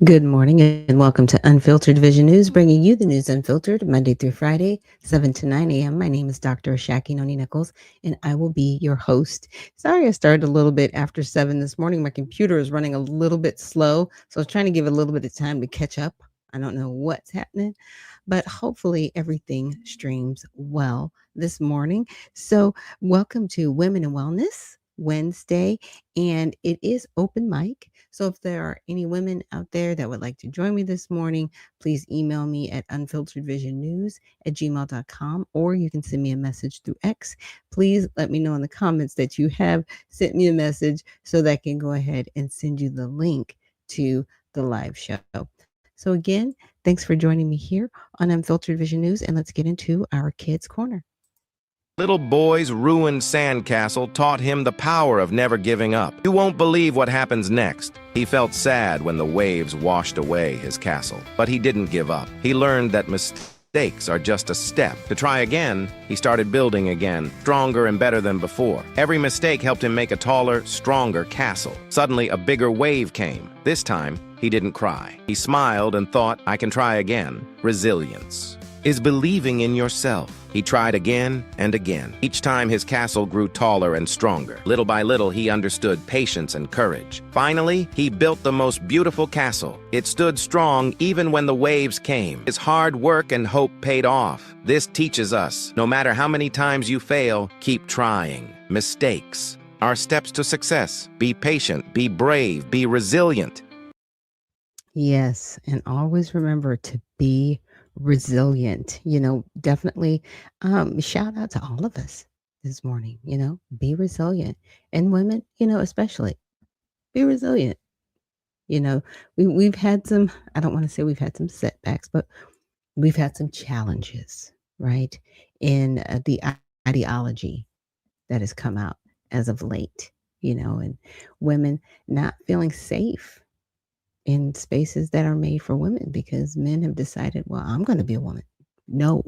Good morning and welcome to Unfiltered Vision News, bringing you the news unfiltered Monday through Friday, 7 to 9 a.m. My name is Dr. Ashaki Noni Nichols, and I will be your host. Sorry, I started a little bit after 7 this morning. My computer is running a little bit slow, so I was trying to give it a little bit of time to catch up. I don't know what's happening, but hopefully everything streams well this morning. So, welcome to Women in Wellness Wednesday, and it is open mic. So if there are any women out there that would like to join me this morning, please email me at unfilteredvisionnews@gmail.com, or you can send me a message through X. Please let me know in the comments that you have sent me a message so that I can go ahead and send you the link to the live show. So again, thanks for joining me here on Unfiltered Vision News, and let's get into our Kids Corner. Little boy's ruined sandcastle taught him the power of never giving up. You won't believe what happens next. He felt sad when the waves washed away his castle, but he didn't give up. He learned that mistakes are just a step. To try again, he started building again, stronger and better than before. Every mistake helped him make a taller, stronger castle. Suddenly, a bigger wave came. This time, he didn't cry. He smiled and thought, I can try again. Resilience is believing in yourself. He tried again and again. Each time his castle grew taller and stronger. Little by little, he understood patience and courage. Finally, he built the most beautiful castle. It stood strong even when the waves came. His hard work and hope paid off. This teaches us, no matter how many times you fail, keep trying. Mistakes are steps to success. Be patient, be brave, be resilient. Yes, and always remember to be resilient. Definitely shout out to all of us this morning, be resilient. And women, especially be resilient. You know, we've had some, I don't want to say we've had some setbacks, but we've had some challenges, right? In the ideology that has come out as of late, and women not feeling safe in spaces that are made for women because men have decided, well, I'm going to be a woman. No,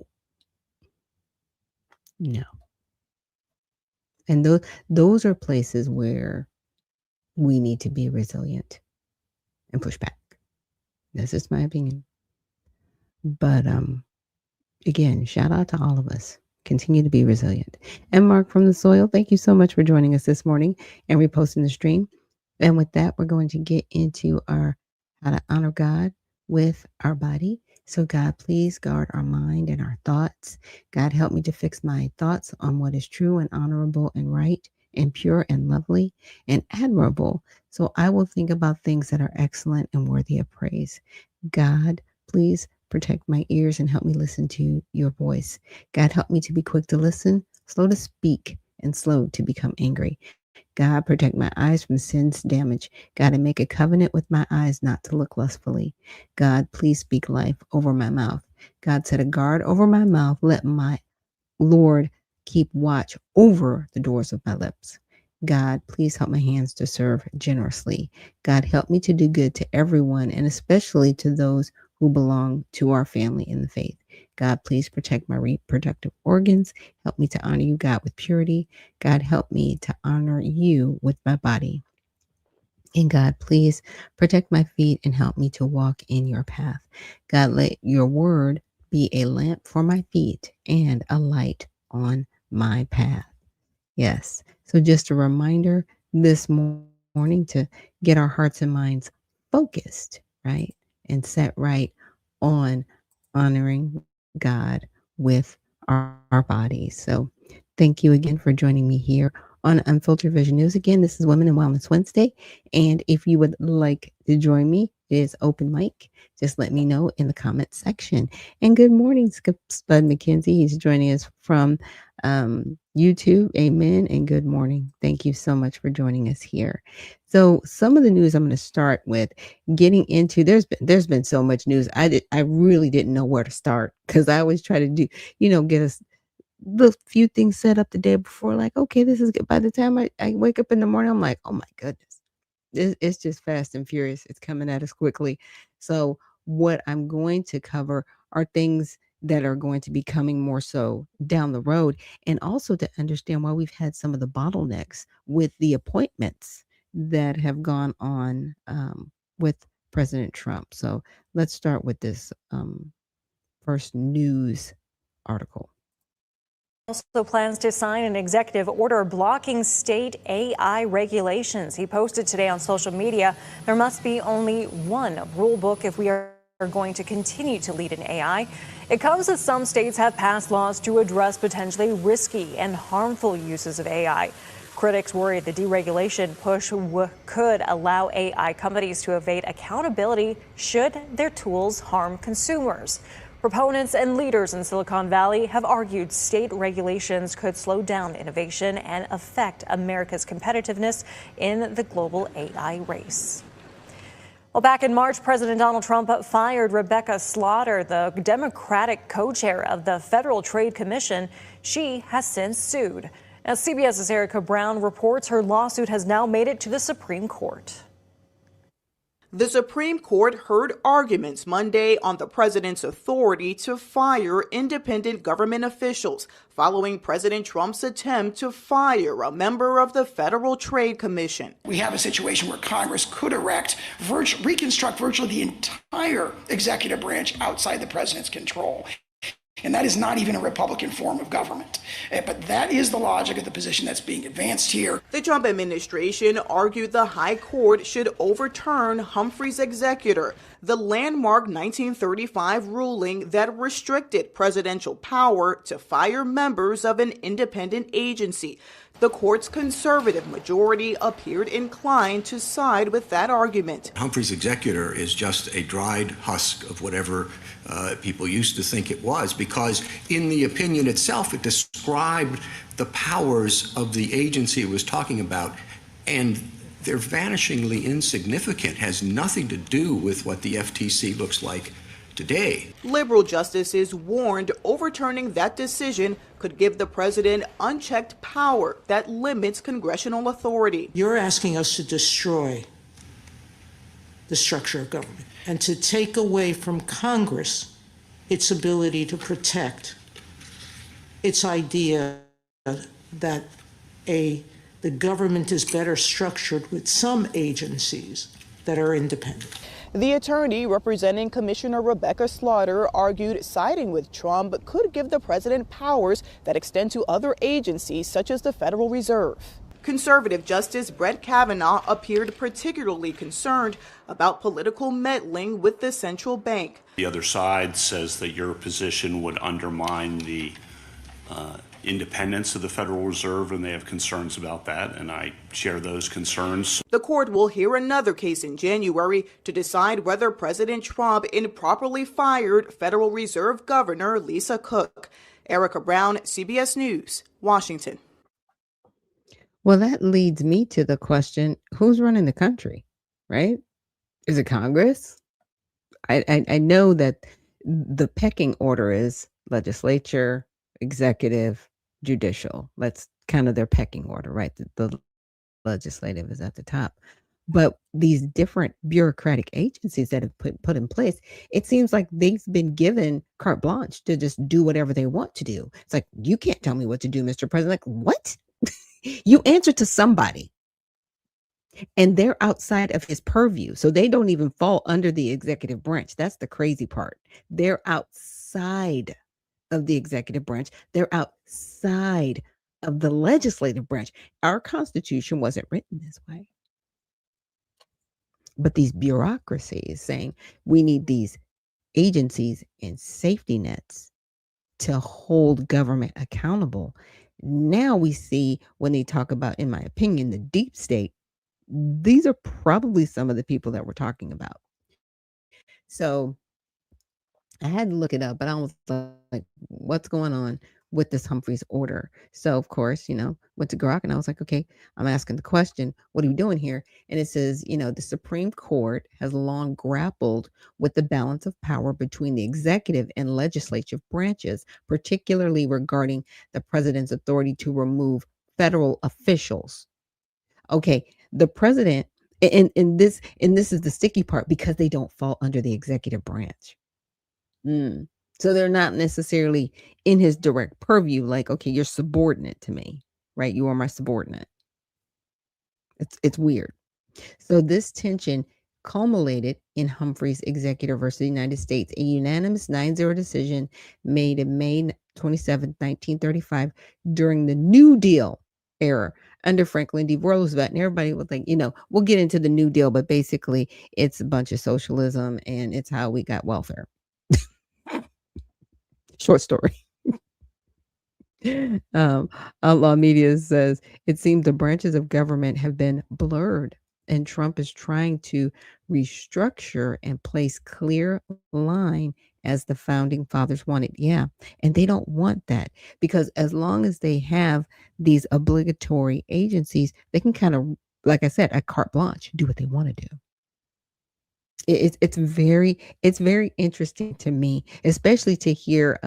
no. And those are places where we need to be resilient and push back. That's just my opinion. But again, shout out to all of us. Continue to be resilient. And Mark from the Soil, thank you so much for joining us this morning and reposting the stream. And with that, we're going to get into our how to honor God with our body. So, God, please guard our mind and our thoughts. God, help me to fix my thoughts on what is true and honorable and right and pure and lovely and admirable. So I will think about things that are excellent and worthy of praise. God, please protect my ears and help me listen to your voice. God, help me to be quick to listen, slow to speak, and slow to become angry. God, protect my eyes from sin's damage. God, and make a covenant with my eyes not to look lustfully. God, please speak life over my mouth. God, set a guard over my mouth. Let my Lord keep watch over the doors of my lips. God, please help my hands to serve generously. God, help me to do good to everyone and especially to those who belong to our family in the faith. God, please protect my reproductive organs. Help me to honor you, God, with purity. God, help me to honor you with my body. And God, please protect my feet and help me to walk in your path. God, let your word be a lamp for my feet and a light on my path. Yes. So just a reminder this morning to get our hearts and minds focused, right? And set right on honoring God with our bodies. So thank you again for joining me here on Unfiltered Vision News. Again, this is Women in Wellness Wednesday. And if you would like to join me, it is open mic. Just let me know in the comment section. And good morning, Spud McKenzie. He's joining us from YouTube. Amen. And good morning. Thank you so much for joining us here. So some of the news I'm going to start with getting into, there's been so much news. I really didn't know where to start because I always try to do, get us the few things set up the day before, like, okay, this is good. By the time I wake up in the morning, I'm like, oh my goodness, it's just fast and furious. It's coming at us quickly. So what I'm going to cover are things that are going to be coming more so down the road, and also to understand why we've had some of the bottlenecks with the appointments that have gone on with President Trump. So let's start with this first news article. Also plans to sign an executive order blocking state AI regulations. He posted today on social media, there must be only one rule book if we are going to continue to lead in AI. It comes as some states have passed laws to address potentially risky and harmful uses of AI. Critics worry the deregulation push could allow AI companies to evade accountability should their tools harm consumers. Proponents and leaders in Silicon Valley have argued state regulations could slow down innovation and affect America's competitiveness in the global AI race. Well, back in March, President Donald Trump fired Rebecca Slaughter, the Democratic co-chair of the Federal Trade Commission. She has since sued. Now, CBS's Erica Brown reports her lawsuit has now made it to the Supreme Court. The Supreme Court heard arguments Monday on the president's authority to fire independent government officials following President Trump's attempt to fire a member of the Federal Trade Commission. We have a situation where Congress could reconstruct virtually the entire executive branch outside the president's control. And that is not even a Republican form of government. But that is the logic of the position that's being advanced here. The Trump administration argued the high court should overturn Humphrey's executor, the landmark 1935 ruling that restricted presidential power to fire members of an independent agency. The court's conservative majority appeared inclined to side with that argument. Humphrey's executor is just a dried husk of whatever people used to think it was, because in the opinion itself, it described the powers of the agency it was talking about, and they're vanishingly insignificant, has nothing to do with what the FTC looks like today. Liberal justices warned overturning that decision could give the president unchecked power that limits congressional authority. You're asking us to destroy the structure of government and to take away from Congress its ability to protect its idea that the government is better structured with some agencies that are independent. The attorney representing Commissioner Rebecca Slaughter argued siding with Trump could give the president powers that extend to other agencies such as the Federal Reserve. Conservative Justice Brett Kavanaugh appeared particularly concerned about political meddling with the central bank. The other side says that your position would undermine the independence of the Federal Reserve, and they have concerns about that, and I share those concerns. The court will hear another case in January to decide whether President Trump improperly fired Federal Reserve Governor Lisa Cook. Erica Brown, CBS News, Washington. Well, that leads me to the question, who's running the country, right? Is it Congress? I know that the pecking order is legislature, executive, judicial. That's kind of their pecking order, right? The legislative is at the top. But these different bureaucratic agencies that have put in place, it seems like they've been given carte blanche to just do whatever they want to do. It's like, you can't tell me what to do, Mr. President. Like, what? You answer to somebody. And they're outside of his purview. So they don't even fall under the executive branch. That's the crazy part. They're outside of the executive branch. They're outside of the legislative branch. Our Constitution wasn't written this way. But these bureaucracies saying we need these agencies and safety nets to hold government accountable. Now we see when they talk about, in my opinion, the deep state, these are probably some of the people that we're talking about. So I had to look it up, but I was like, what's going on with this Humphrey's order? So, of course, went to Grok and I was like, okay, I'm asking the question, what are you doing here? And it says, the Supreme Court has long grappled with the balance of power between the executive and legislative branches, particularly regarding the president's authority to remove federal officials. Okay, the president, and this is the sticky part, because they don't fall under the executive branch. So they're not necessarily in his direct purview, like, okay, you're subordinate to me, right? You are my subordinate. It's weird. So this tension culminated in Humphrey's executive versus the United States, a unanimous 9-0 decision made in May 27, 1935, during the New Deal era under Franklin D. Roosevelt. And everybody was like, we'll get into the New Deal, but basically it's a bunch of socialism and it's how we got welfare. Short story. Outlaw Media says it seems the branches of government have been blurred, and Trump is trying to restructure and place clear line as the founding fathers wanted. Yeah, and they don't want that, because as long as they have these obligatory agencies, they can kind of, like I said, a carte blanche, do what they want to do. It's very interesting to me, especially to hear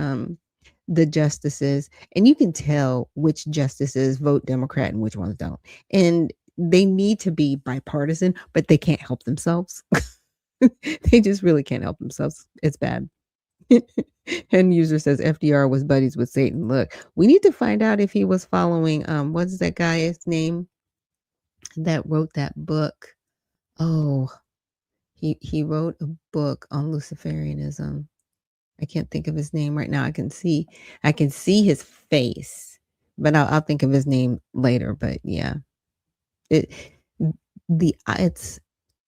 the justices, and you can tell which justices vote Democrat and which ones don't. And they need to be bipartisan, but they can't help themselves. They just really can't help themselves. It's bad. And user says FDR was buddies with Satan. Look, we need to find out if he was following what's that guy's name that wrote that book? Oh, he wrote a book on Luciferianism. I can't think of his name right now. I can see his face, but I'll think of his name later. But yeah, it's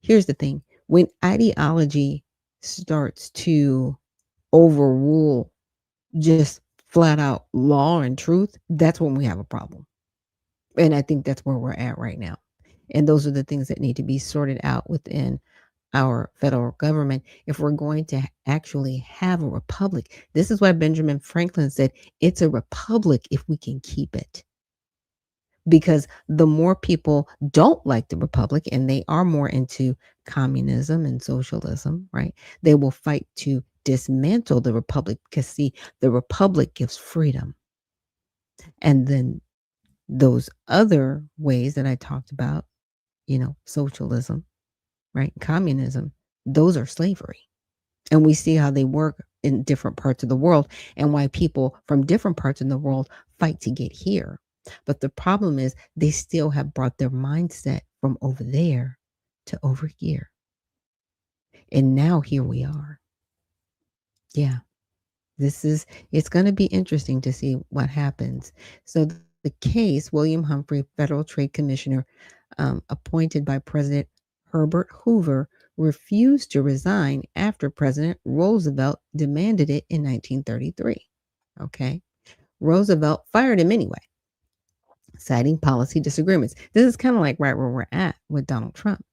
here's the thing: when ideology starts to overrule just flat out law and truth, that's when we have a problem. And I think that's where we're at right now. And those are the things that need to be sorted out within our federal government if we're going to actually have a republic. This is why Benjamin Franklin said it's a republic if we can keep it. Because the more people don't like the republic and they are more into communism and socialism, right? They will fight to dismantle the republic, because see, the republic gives freedom. And then those other ways that I talked about, socialism, right? Communism, those are slavery. And we see how they work in different parts of the world and why people from different parts of the world fight to get here. But the problem is they still have brought their mindset from over there to over here. And now here we are. Yeah. It's going to be interesting to see what happens. So the case, William Humphrey, Federal Trade Commissioner, appointed by President Herbert Hoover, refused to resign after President Roosevelt demanded it in 1933. Okay. Roosevelt fired him anyway, citing policy disagreements. This is kind of like right where we're at with Donald Trump.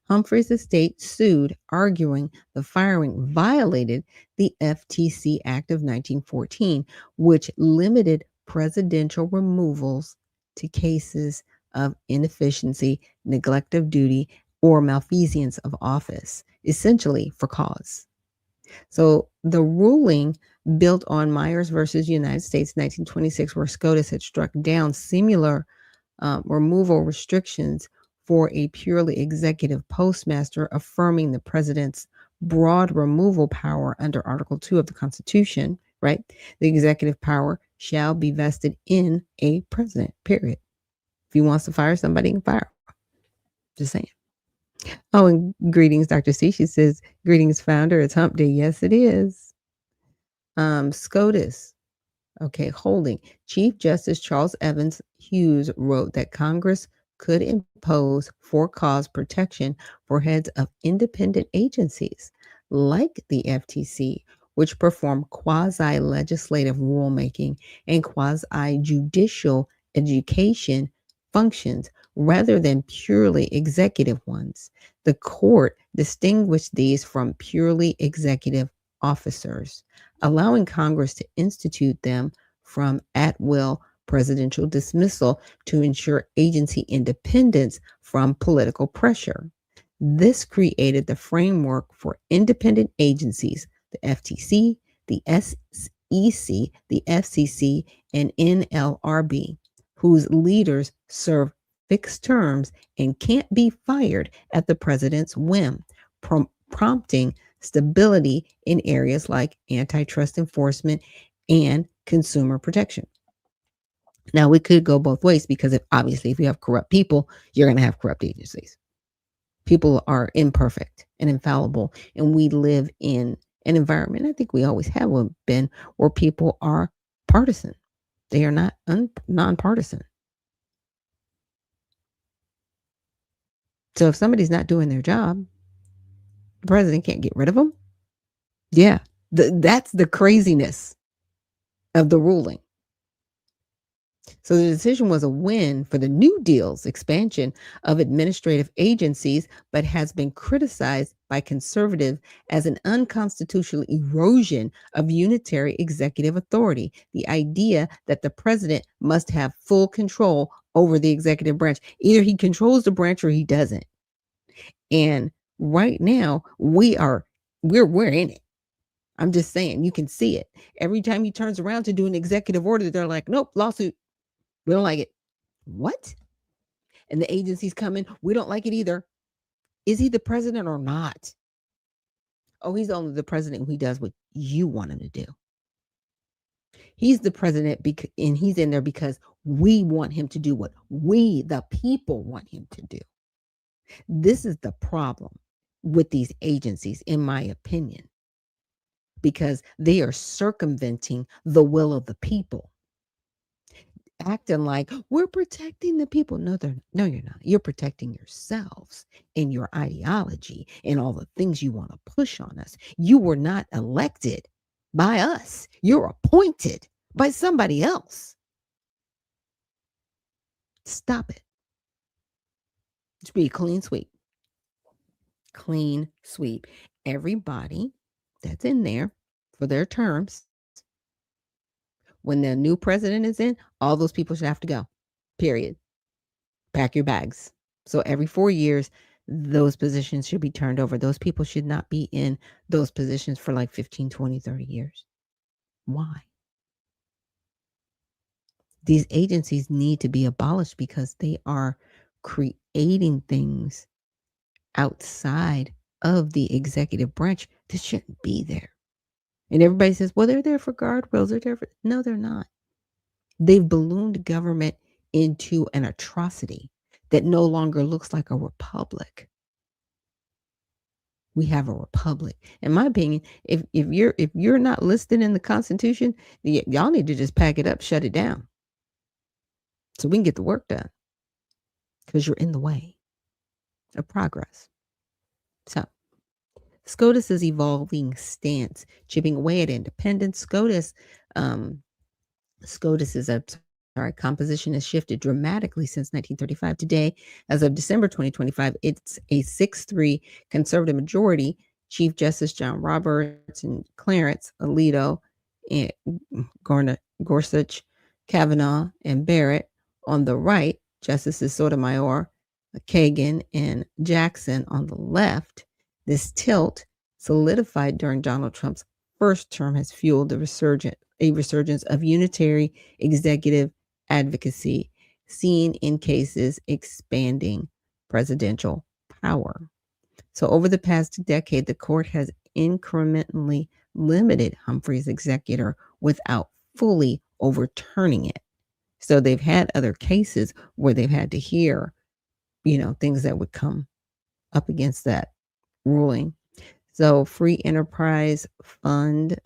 Humphrey's estate sued, arguing the firing violated the FTC Act of 1914, which limited presidential removals to cases of inefficiency, neglect of duty, or malfeasance of office, essentially for cause. So the ruling built on Myers versus United States 1926, where SCOTUS had struck down similar removal restrictions for a purely executive postmaster, affirming the president's broad removal power under Article 2 of the Constitution, right? The executive power shall be vested in a president, period. If he wants to fire somebody, he can fire. Just saying. Oh, and greetings, Dr. C. She says, greetings, founder. It's hump day. Yes, it is. SCOTUS. Okay, holding. Chief Justice Charles Evans Hughes wrote that Congress could impose for-cause protection for heads of independent agencies like the FTC, which perform quasi-legislative rulemaking and quasi-judicial education functions rather than purely executive ones. The court distinguished these from purely executive officers, allowing Congress to institute them from at-will presidential dismissal to ensure agency independence from political pressure. This created the framework for independent agencies, the FTC, the SEC, the FCC, and NLRB, whose leaders serve fixed terms and can't be fired at the president's whim, prompting stability in areas like antitrust enforcement and consumer protection. Now, we could go both ways, because obviously if you have corrupt people, you're going to have corrupt agencies. People are imperfect and infallible, and we live in an environment, I think we always have been, where people are partisan. They are not nonpartisan. So if somebody's not doing their job, the president can't get rid of them. Yeah, that's the craziness of the ruling. So the decision was a win for the New Deal's expansion of administrative agencies, but has been criticized by conservatives as an unconstitutional erosion of unitary executive authority. The idea that the president must have full control over the executive branch. Either he controls the branch or he doesn't. And right now we're in it. I'm just saying, you can see it. Every time he turns around to do an executive order, they're like, nope, lawsuit. We don't like it. What? And the agencies come in. We don't like it either. Is he the president or not? Oh, he's only the president when he does what you want him to do. He's the president and he's in there because we want him to do what we, the people, want him to do. This is the problem with these agencies, in my opinion, because they are circumventing the will of the people. Acting like we're protecting the people. No, you're not. You're protecting yourselves and your ideology and all the things you want to push on us. You were not elected by us. You're appointed by somebody else. Stop it. It should be a clean sweep. Clean sweep. Everybody that's in there for their terms, when the new president is in, all those people should have to go. Period. Pack your bags. So every 4 years, those positions should be turned over. Those people should not be in those positions for like 15, 20, 30 years. Why? These agencies need to be abolished because they are creating things outside of the executive branch that shouldn't be there. And everybody says, well, they're there for guardrails. They're there for... No, they're not. They've ballooned government into an atrocity that no longer looks like a republic. We have a republic. In my opinion, if you're not listed in the Constitution, y'all need to just pack it up, shut it down, so we can get the work done, because you're in the way of progress. So SCOTUS's evolving stance, chipping away at independence. SCOTUS's composition has shifted dramatically since 1935. Today, as of December 2025, it's a 6-3 conservative majority. Chief Justice John Roberts and Clarence Alito and Gorsuch, Kavanaugh, and Barrett. On the right, Justices Sotomayor, Kagan, and Jackson on the left. This tilt, solidified during Donald Trump's first term, has fueled a resurgence of unitary executive advocacy seen in cases expanding presidential power. So over the past decade, the court has incrementally limited Humphrey's executor without fully overturning it. So they've had other cases where they've had to hear, things that would come up against that ruling. So Free Enterprise Fund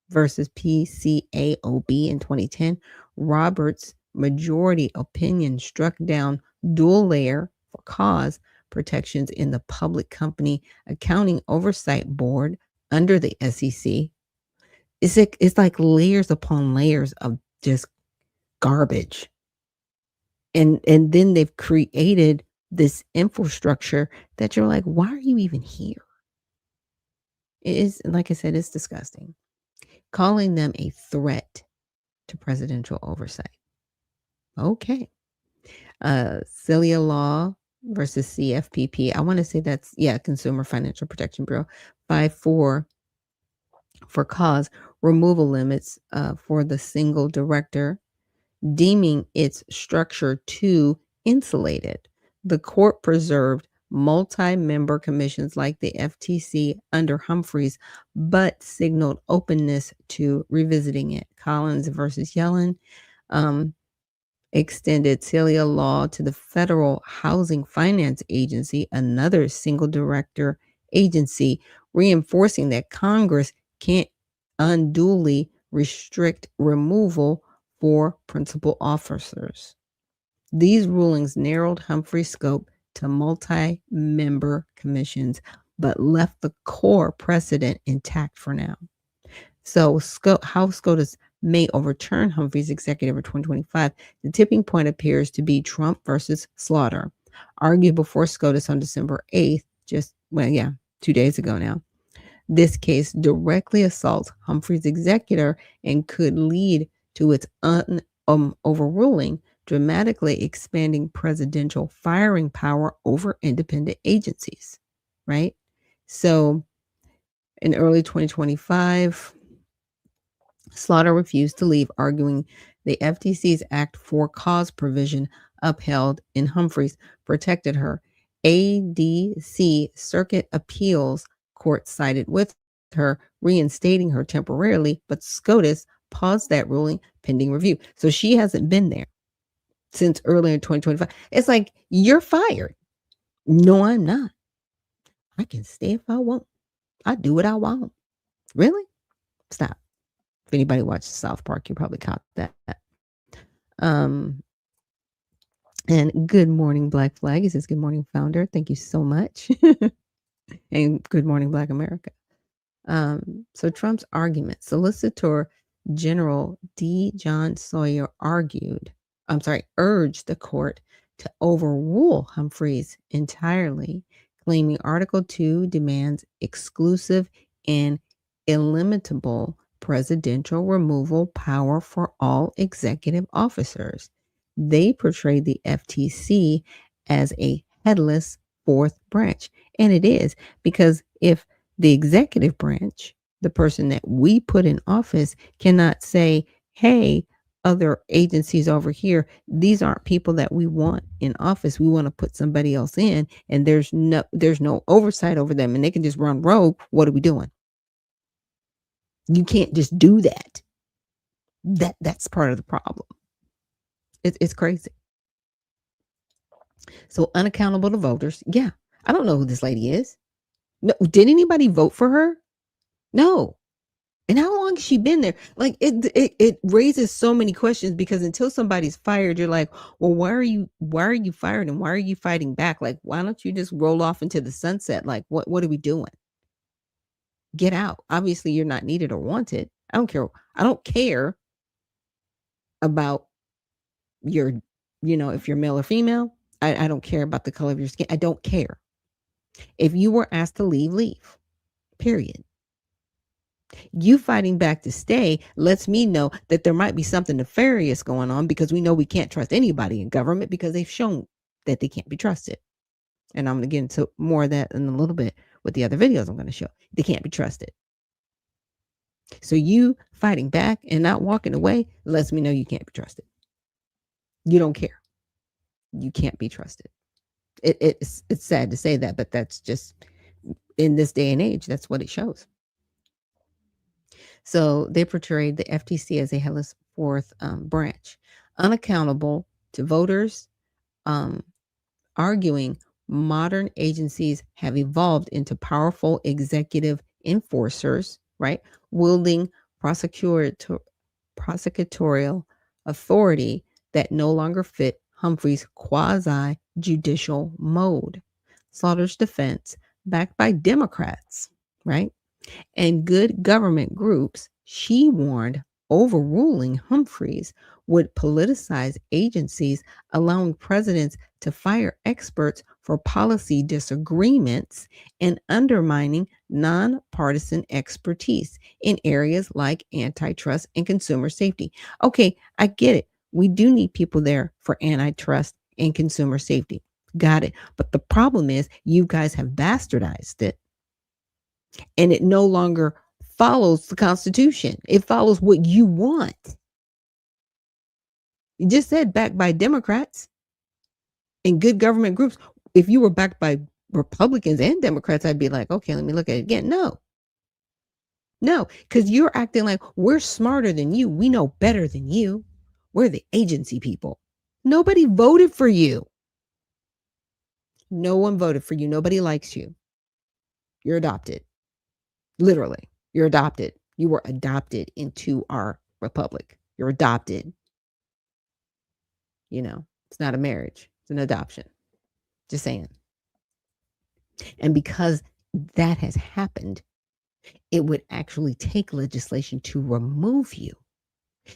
versus PCAOB in 2010, Roberts' majority opinion struck down dual layer for cause protections in the Public Company Accounting Oversight Board under the SEC. It's like layers upon layers of just garbage. And then they've created this infrastructure that you're like, why are you even here? It is, like I said, it's disgusting. Calling them a threat to presidential oversight. Okay. Celia Law versus CFPP. I want to say that's, Consumer Financial Protection Bureau. 5-4 for cause removal limits for the single director, deeming its structure too insulated. The court preserved multi-member commissions like the FTC under Humphreys, but signaled openness to revisiting it. Collins versus Yellen. extended Celia law to the Federal Housing Finance Agency, another single director agency, reinforcing that Congress can't unduly restrict removal for principal officers. These rulings narrowed Humphrey's scope to multi-member commissions, but left the core precedent intact for now. So House SCOTUS may overturn Humphrey's executive order 2025. The tipping point appears to be Trump versus Slaughter, argued before SCOTUS on December 8th, 2 days ago now. This case directly assaults Humphrey's executor and could lead to its overruling, dramatically expanding presidential firing power over independent agencies, right? So in early 2025, Slaughter refused to leave, arguing the FTC's Act for Cause provision upheld in Humphreys protected her. ADC Circuit Appeals Court sided with her, reinstating her temporarily, but SCOTUS paused that ruling pending review. So she hasn't been there since early in 2025. It's like, you're fired. No, I'm not. I can stay if I want. I do what I want. Really? Stop. If anybody watches South Park, you probably caught that. And good morning, Black Flag. It says good morning, founder. Thank you so much. And good morning, Black America. So Trump's argument, Solicitor General D. John Sawyer urged the court to overrule Humphreys entirely, claiming Article 2 demands exclusive and illimitable presidential removal power for all executive officers. They portrayed the FTC as a headless fourth branch. And it is, because if the executive branch, the person that we put in office, cannot say, hey, other agencies over here, these aren't people that we want in office. We want to put somebody else in, and there's no oversight over them, and they can just run rogue. What are we doing? You can't just do that. That's part of the problem. It's crazy. So unaccountable to voters. Yeah, I don't know who this lady is. No, did anybody vote for her? No. And how long has she been there? Like it raises so many questions, because until somebody's fired, you're like, well, why are you fired, and why are you fighting back? Like, why don't you just roll off into the sunset? Like, what are we doing? Get out. Obviously, you're not needed or wanted. I don't care. I don't care about your, if you're male or female. I don't care about the color of your skin. I don't care. If you were asked to leave, period. You fighting back to stay lets me know that there might be something nefarious going on, because we know we can't trust anybody in government, because they've shown that they can't be trusted. And I'm going to get into more of that in a little bit with the other videos I'm going to show. They can't be trusted. So you fighting back and not walking away lets me know you can't be trusted. You don't care. You can't be trusted. It's sad to say that, but that's just, in this day and age, that's what it shows. So they portrayed the FTC as a headless fourth branch, unaccountable to voters, arguing modern agencies have evolved into powerful executive enforcers, right, wielding prosecutorial authority that no longer fit Humphrey's quasi-judicial mode. Slaughter's defense, backed by Democrats, right, and good government groups, she warned overruling Humphreys would politicize agencies, allowing presidents to fire experts for policy disagreements and undermining nonpartisan expertise in areas like antitrust and consumer safety. Okay, I get it. We do need people there for antitrust and consumer safety. Got it. But the problem is, you guys have bastardized it, and it no longer follows the Constitution. It follows what you want. You just said backed by Democrats and good government groups. If you were backed by Republicans and Democrats, I'd be like, okay, let me look at it again. No, because you're acting like we're smarter than you. We know better than you. We're the agency people. Nobody voted for you. No one voted for you. Nobody likes you. You're adopted. Literally, you're adopted. You were adopted into our republic. You're adopted. It's not a marriage, it's an adoption. Just saying. And because that has happened, it would actually take legislation to remove you.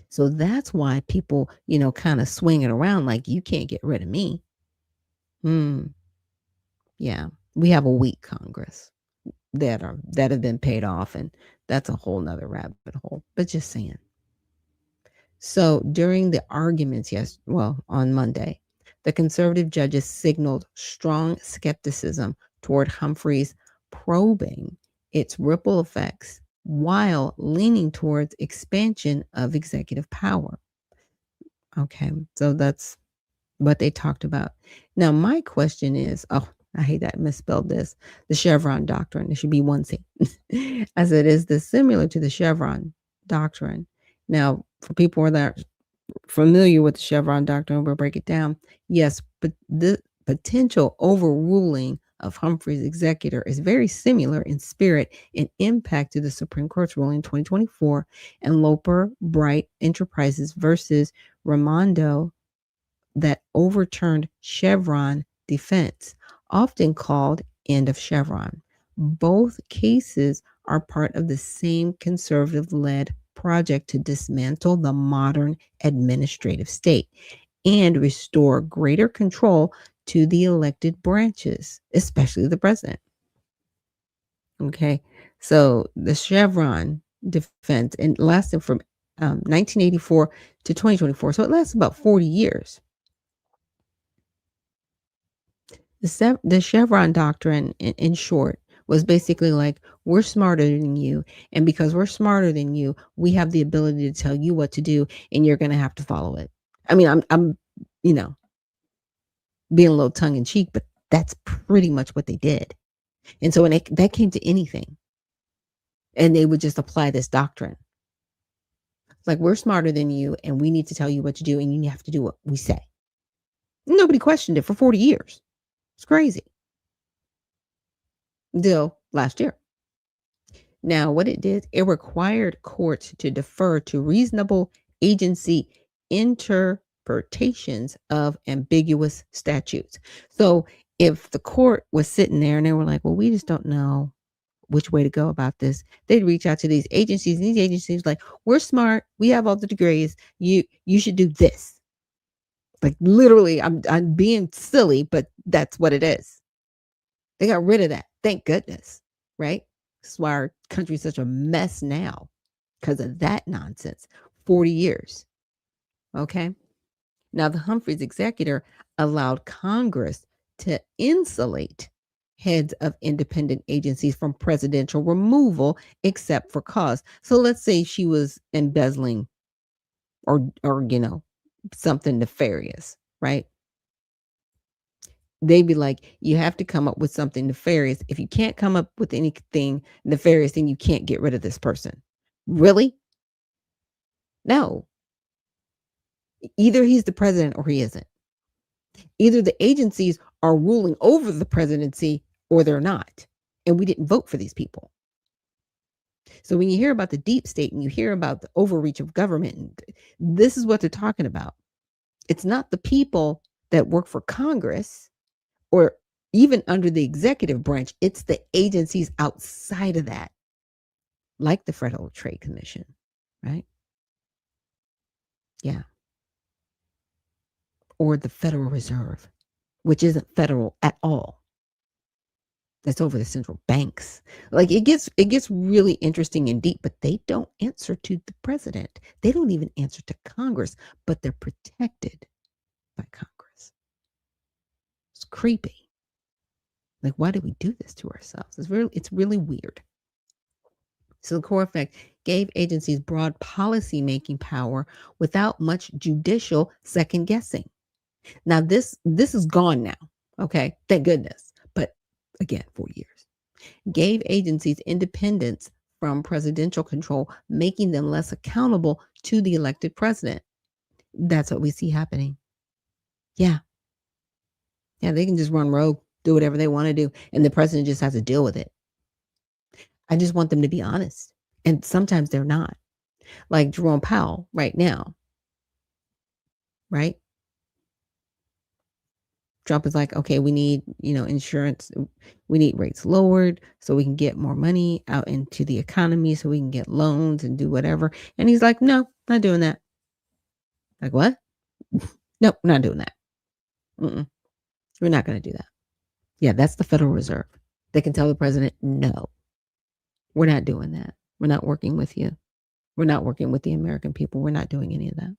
So that's why people, kind of swing it around like, you can't get rid of me. Yeah, we have a weak Congress that have been paid off, and that's a whole nother rabbit hole. But just saying. So during the arguments, on Monday, the conservative judges signaled strong skepticism toward Humphrey's probing its ripple effects while leaning towards expansion of executive power. Okay, so that's what they talked about. Now, my question is, I hate that I misspelled this, the Chevron doctrine. It should be one C. I said, is this similar to the Chevron doctrine? Now, for people that are familiar with the Chevron doctrine, we'll break it down. Yes, but the potential overruling of Humphrey's executor is very similar in spirit and impact to the Supreme Court's ruling in 2024 and Loper Bright Enterprises versus Raimondo that overturned Chevron defense, often called end of Chevron. Both cases are part of the same conservative-led project to dismantle the modern administrative state and restore greater control to the elected branches, especially the president. Okay, so the Chevron defense, and lasted from 1984 to 2024, so it lasts about 40 years. The Chevron doctrine, in short, was basically like, we're smarter than you, and because we're smarter than you, we have the ability to tell you what to do, and you're going to have to follow it. I mean, I'm being a little tongue in cheek, but that's pretty much what they did. And so when that came to anything, and they would just apply this doctrine, like, we're smarter than you, and we need to tell you what to do, and you have to do what we say. Nobody questioned it for 40 years. It's crazy. Until last year. Now, what it did, it required courts to defer to reasonable agency interpretations of ambiguous statutes. So if the court was sitting there and they were like, well, we just don't know which way to go about this, they'd reach out to these agencies, and these agencies like, we're smart, we have all the degrees, you should do this. Like, literally, I'm being silly, but that's what it is. They got rid of that. Thank goodness, right? This is why our country's such a mess now, because of that nonsense. 40 years. Okay. Now, the Humphreys executor allowed Congress to insulate heads of independent agencies from presidential removal, except for cause. So let's say she was embezzling or something nefarious, right? They'd be like, you have to come up with something nefarious. If you can't come up with anything nefarious, then you can't get rid of this person. Really? No. Either he's the president or he isn't. Either the agencies are ruling over the presidency or they're not. And we didn't vote for these people. So when you hear about the deep state and you hear about the overreach of government, this is what they're talking about. It's not the people that work for Congress or even under the executive branch. It's the agencies outside of that, like the Federal Trade Commission, right? Yeah. Or the Federal Reserve, which isn't federal at all. That's over the central banks. Like, it gets really interesting and deep, but they don't answer to the president. They don't even answer to Congress, but they're protected by Congress. It's creepy. Like, why do we do this to ourselves? It's really weird. So the core effect gave agencies broad policy-making power without much judicial second guessing. Now, this is gone now. Okay, thank goodness. But again, 4 years. Gave agencies independence from presidential control, making them less accountable to the elected president. That's what we see happening. Yeah. Yeah, they can just run rogue, do whatever they want to do, and the president just has to deal with it. I just want them to be honest. And sometimes they're not. Like Jerome Powell right now, right? Trump is like, okay, we need, insurance. We need rates lowered so we can get more money out into the economy so we can get loans and do whatever. And he's like, no, not doing that. Like, what? Nope, not doing that. Mm-mm. We're not going to do that. Yeah, that's the Federal Reserve. They can tell the president, no, we're not doing that. We're not working with you. We're not working with the American people. We're not doing any of that.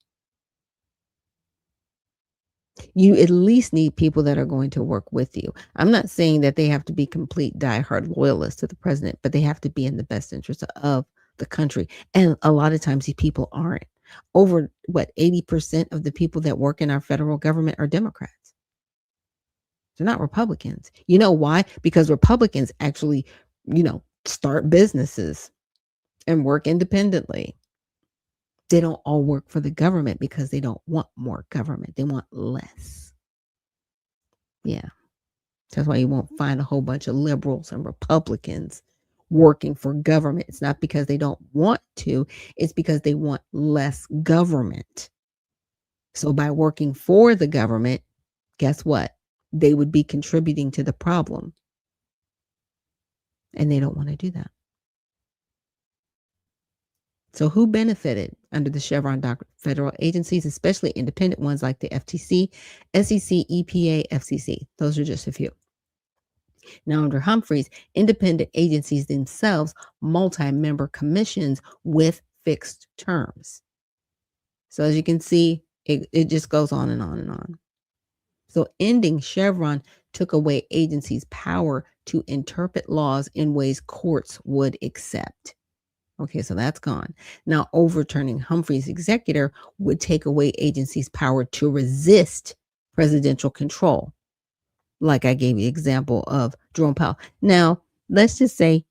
You at least need people that are going to work with you. I'm not saying that they have to be complete diehard loyalists to the president, but they have to be in the best interest of the country. And a lot of times these people aren't. Over 80% of the people that work in our federal government are Democrats. They're not Republicans. You know why? Because Republicans actually, start businesses and work independently. They don't all work for the government because they don't want more government. They want less. Yeah. That's why you won't find a whole bunch of liberals and Republicans working for government. It's not because they don't want to, it's because they want less government. So by working for the government, guess what? They would be contributing to the problem. And they don't want to do that. So who benefited under the Chevron doctrine? Federal agencies, especially independent ones like the FTC, SEC, EPA, FCC. Those are just a few. Now, under Humphreys, independent agencies themselves, multi-member commissions with fixed terms. So as you can see, it just goes on and on and on. So ending Chevron took away agencies' power to interpret laws in ways courts would accept. Okay, so that's gone. Now, overturning Humphrey's executor would take away agencies' power to resist presidential control. Like I gave you the example of Jerome Powell. Now, let's just say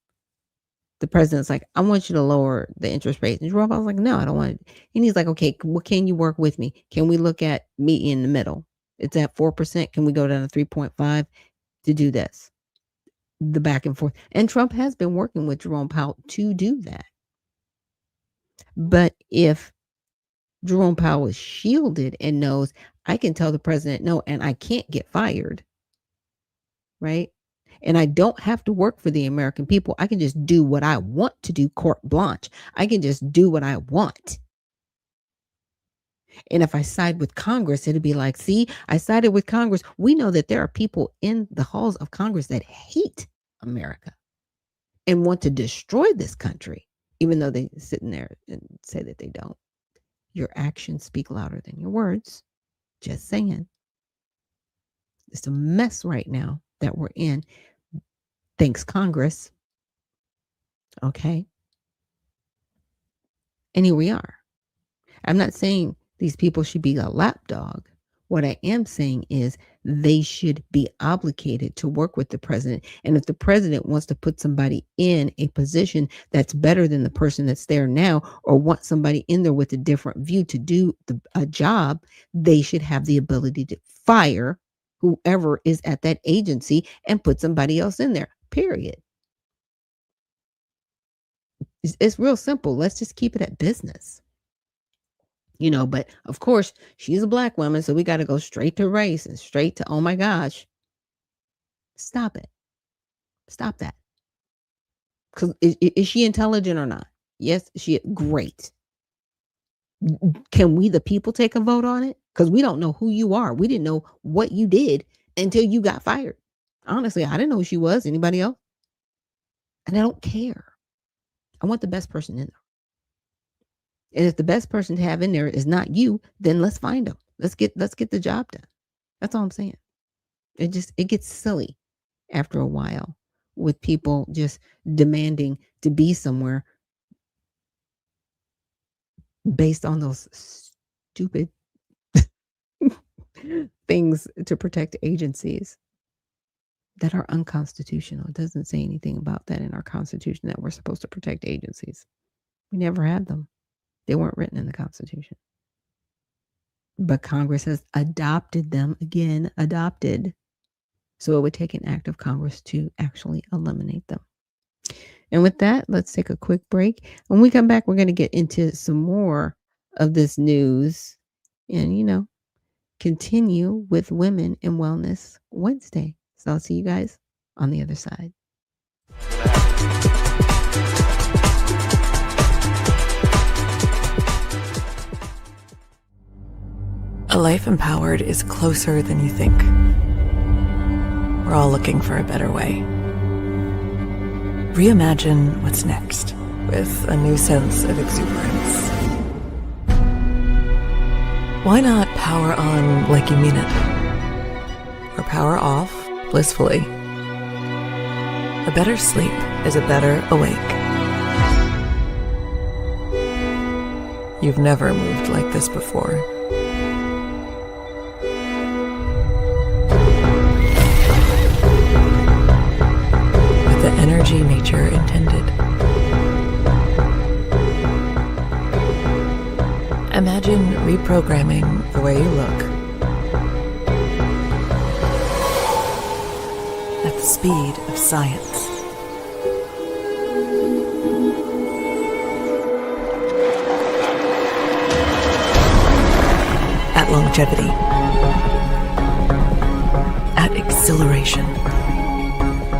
the president's like, I want you to lower the interest rate. And Jerome Powell's like, no, I don't want it. And he's like, okay, well, can you work with me? Can we look at meet in the middle? It's at 4%. Can we go down to 3.5 to do this? The back and forth. And Trump has been working with Jerome Powell to do that. But if Jerome Powell is shielded and knows I can tell the president no, and I can't get fired, right? And I don't have to work for the American people. I can just do what I want to do, carte blanche. I can just do what I want. And if I side with Congress, it'll be like, see, I sided with Congress. We know that there are people in the halls of Congress that hate America and want to destroy this country, even though they sit in there and say that they don't. Your actions speak louder than your words. Just saying. It's a mess right now that we're in. Thanks, Congress. Okay. And here we are. I'm not saying these people should be a lapdog. What I am saying is they should be obligated to work with the president. And if the president wants to put somebody in a position that's better than the person that's there now, or want somebody in there with a different view to do a job, they should have the ability to fire whoever is at that agency and put somebody else in there, period. It's real simple. Let's just keep it at business. But of course, she's a black woman, so we got to go straight to race and straight to, oh my gosh. Stop it. Stop that. Because is she intelligent or not? Yes, she great. Can we, the people, take a vote on it? Because we don't know who you are. We didn't know what you did until you got fired. Honestly, I didn't know who she was. Anybody else? And I don't care. I want the best person in there. And if the best person to have in there is not you, then let's find them. Let's get the job done. That's all I'm saying. It gets silly after a while with people just demanding to be somewhere based on those stupid things to protect agencies that are unconstitutional. It doesn't say anything about that in our Constitution, that we're supposed to protect agencies. We never had them. They weren't written in the Constitution. but Congress has adopted them again, adopted. So it would take an act of Congress to actually eliminate them. And with that, let's take a quick break. When we come back, we're going to get into some more of this news and, continue with Women in Wellness Wednesday. So I'll see you guys on the other side. A life empowered is closer than you think. We're all looking for a better way. Reimagine what's next with a new sense of exuberance. Why not power on like you mean it? Or power off blissfully? A better sleep is a better awake. You've never moved like this before. With the energy nature intended. Imagine reprogramming the way you look at the speed of science. At longevity. At exhilaration.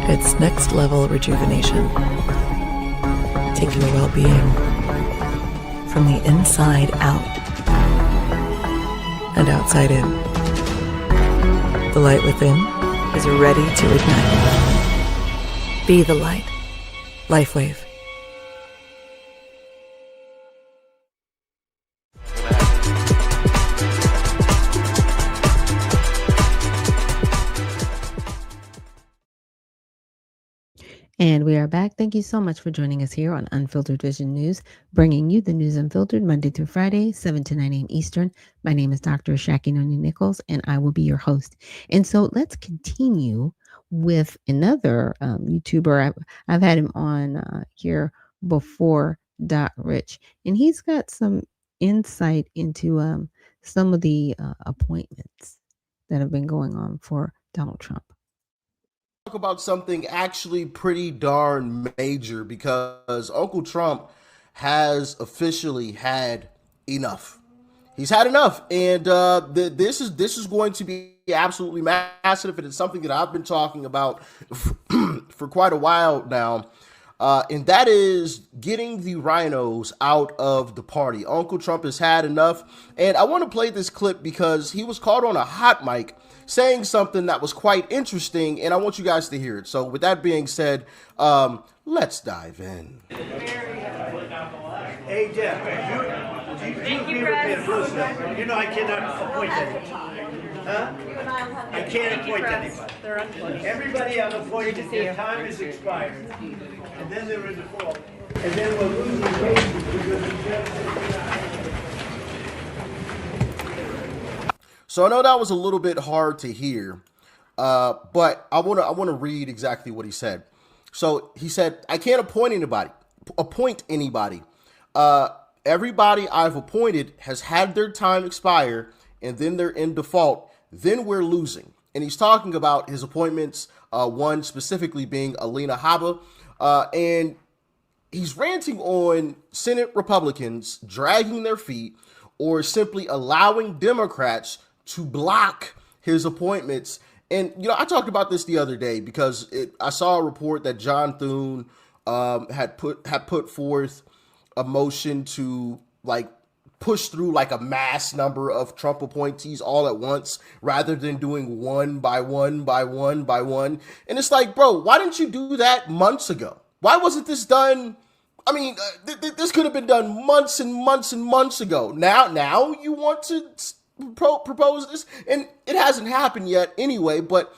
It's next level rejuvenation. Taking your well-being from the inside out and outside in. The light within is ready to ignite. Be the light. LifeWave. And we are back. Thank you so much for joining us here on Unfiltered Vision News, bringing you the news unfiltered Monday through Friday, 7 to 9 a.m. Eastern. My name is Dr. Ashaki Noni Nichols, and I will be your host. And so let's continue with another YouTuber. I've had him on here before, Dot Rich, and he's got some insight into some of the appointments that have been going on for Donald Trump. Talk about something actually pretty darn major, because Uncle Trump has officially had enough. He's had enough, and this is going to be absolutely massive, and it's something that I've been talking about for quite a while now, and that is getting the rhinos out of the party. Uncle Trump has had enough, and I want to play this clip because he was caught on a hot mic saying something that was quite interesting, and I want you guys to hear it. So with that being said, let's dive in. Hey, Jeff, you agree with me in Bruce? You know I cannot appoint anybody. Huh? I can't appoint anybody. They're unappointed. Everybody I've appointed, their time is expired. And then they're in default. And then we're losing cases because the judge. So I know that was a little bit hard to hear, but I want to read exactly what he said. So he said, "I can't appoint anybody. Everybody I've appointed has had their time expire, and then they're in default. Then we're losing." And he's talking about his appointments, one specifically being Alina Habba, and he's ranting on Senate Republicans dragging their feet or simply allowing Democrats to block his appointments. And, I talked about this the other day because I saw a report that John Thune had put forth a motion to push through a mass number of Trump appointees all at once rather than doing one by one by one by one. And it's like, bro, why didn't you do that months ago? Why wasn't this done? I mean, this could have been done months and months and months ago. Now you want to propose this, and it hasn't happened yet anyway, but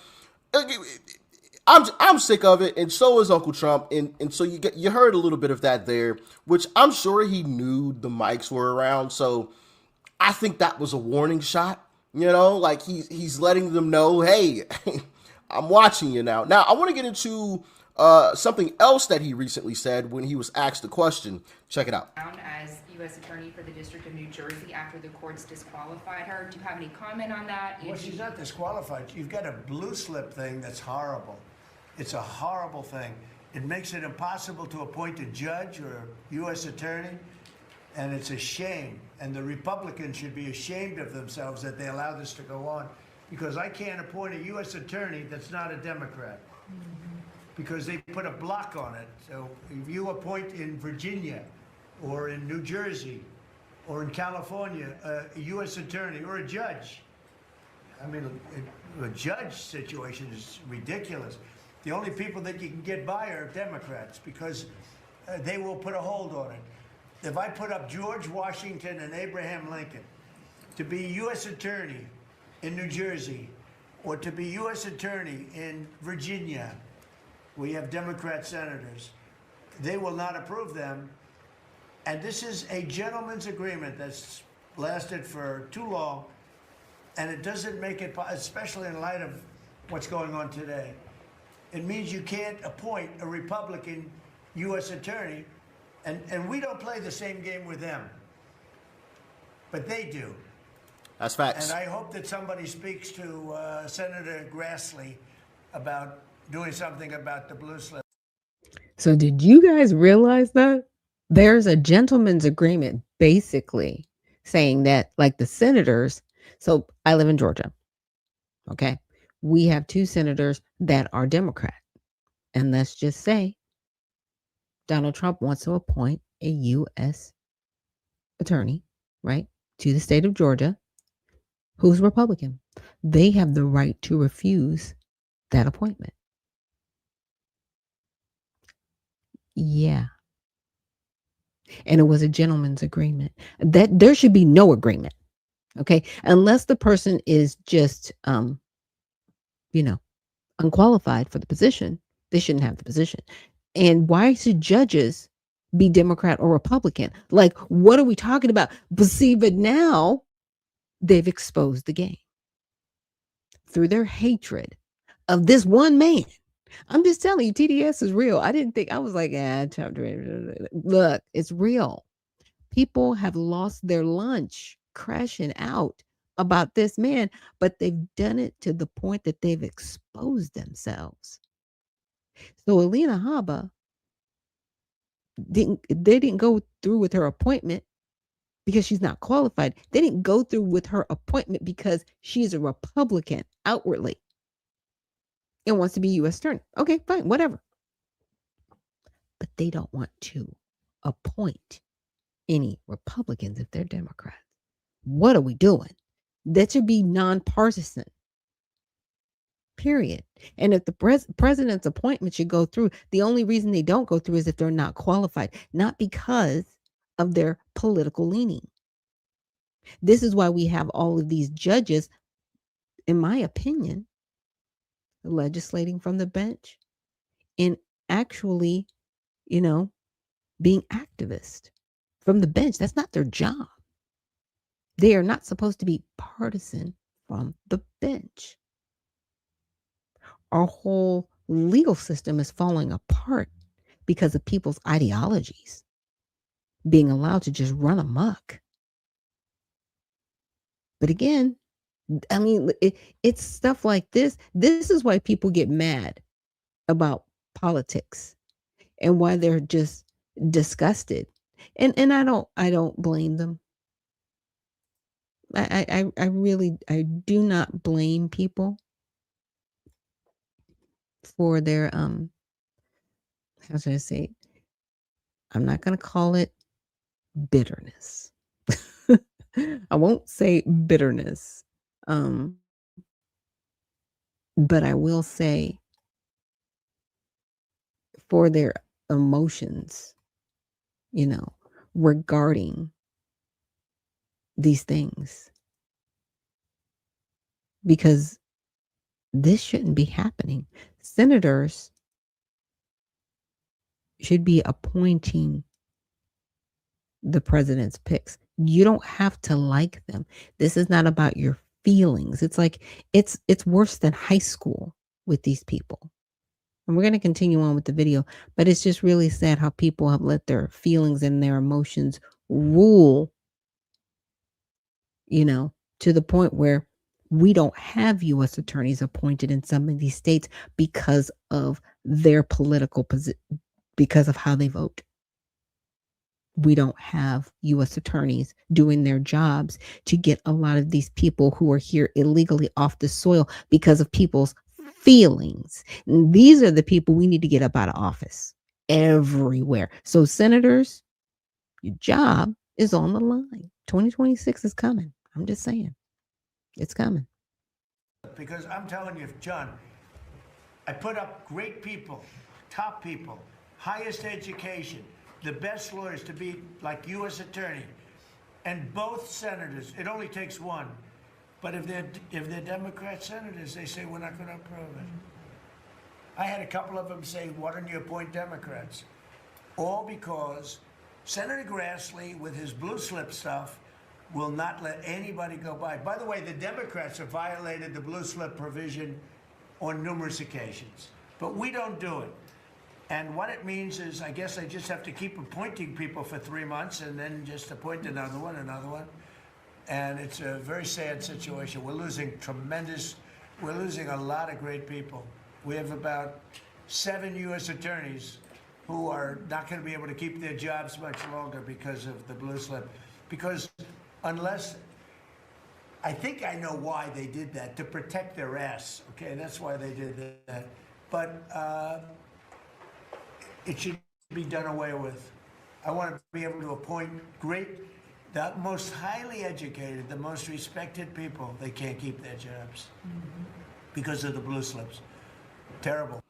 I'm sick of it, and so is Uncle Trump, and so you heard a little bit of that there, which I'm sure he knew the mics were around, so I think that was a warning shot, he's letting them know, hey, I'm watching you now. Now, I want to get into something else that he recently said when he was asked the question. Check it out. As U.S. Attorney for the District of New Jersey after the courts disqualified her. Do you have any comment on that? Well, she's not disqualified. You've got a blue slip thing that's horrible. It's a horrible thing. It makes it impossible to appoint a judge or a U.S. attorney, and it's a shame. And the Republicans should be ashamed of themselves that they allow this to go on, because I can't appoint a U.S. attorney that's not a Democrat, because they put a block on it. So if you appoint in Virginia or in New Jersey or in California a U.S. attorney or a judge, I mean, a judge situation is ridiculous. The only people that you can get by are Democrats, because they will put a hold on it. If I put up George Washington and Abraham Lincoln to be U.S. attorney in New Jersey or to be U.S. attorney in Virginia, we have Democrat senators, they will not approve them. And this is a gentleman's agreement that's lasted for too long, and it doesn't make it, especially in light of what's going on today. It means you can't appoint a Republican U.S. attorney, and we don't play the same game with them, but they do. That's facts. And I hope that somebody speaks to Senator Grassley about doing something about the blue slip. So did you guys realize that? There's a gentleman's agreement basically saying that, like, the senators, so I live in Georgia, okay? We have 2 senators that are Democrat. And let's just say Donald Trump wants to appoint a U.S. attorney, right, to the state of Georgia, who's Republican. They have the right to refuse that appointment. Yeah. And it was a gentleman's agreement. That there should be no agreement, okay? Unless the person is just, unqualified for the position, they shouldn't have the position. And why should judges be Democrat or Republican? Like, what are we talking about? But see, but now they've exposed the game through their hatred of this one man. I'm just telling you, TDS is real. I didn't think, I was like, look, it's real. People have lost their lunch crashing out about this man, but they've done it to the point that they've exposed themselves. So Alina Habba didn't go through with her appointment because she's not qualified. They didn't go through with her appointment because she's a Republican outwardly and wants to be U.S. attorney. Okay, fine, whatever. But they don't want to appoint any Republicans if they're Democrats. What are we doing? That should be nonpartisan. Period. And if the president's appointment should go through, the only reason they don't go through is if they're not qualified, not because of their political leaning. This is why we have all of these judges, in my opinion, legislating from the bench and actually, being activists from the bench. That's not their job. They are not supposed to be partisan from the bench. Our whole legal system is falling apart because of people's ideologies being allowed to just run amok. But again, I mean, it's stuff like this. This is why people get mad about politics and why they're just disgusted. And I don't blame them. I really do not blame people for their how should I say? I'm not going to call it bitterness. I won't say bitterness. But I will say for their emotions, regarding these things. Because this shouldn't be happening. Senators should be appointing the president's picks. You don't have to like them. This is not about your feelings. It's like it's worse than high school with these people. And we're going to continue on with the video, but it's just really sad how people have let their feelings and their emotions rule, you know, to the point where we don't have U.S. attorneys appointed in some of these states because of their political position, because of how they vote. We don't have U.S. attorneys doing their jobs to get a lot of these people who are here illegally off the soil because of people's feelings. And these are the people we need to get up out of office everywhere. So, senators, your job is on the line. 2026 is coming. I'm just saying, it's coming. Because I'm telling you, John, I put up great people, top people, highest education, the best lawyers to be like U.S. attorney, and both senators. It only takes one, but if they're Democrat senators, they say we're not going to approve it. I had a couple of them say, "Why don't you appoint Democrats?" All because Senator Grassley, with his blue slip stuff, will not let anybody go by. By the way, the Democrats have violated the blue slip provision on numerous occasions, but we don't do it. And what it means is, I guess I just have to keep appointing people for 3 months and then just appoint another one. And it's a very sad situation. We're losing a lot of great people. We have about 7 U.S. attorneys who are not going to be able to keep their jobs much longer because of the blue slip. Because unless, I think I know why they did that, to protect their ass. Okay, that's why they did that. But it should be done away with. I want to be able to appoint the most highly educated, the most respected people. They can't keep their jobs because of the blue slips. Terrible.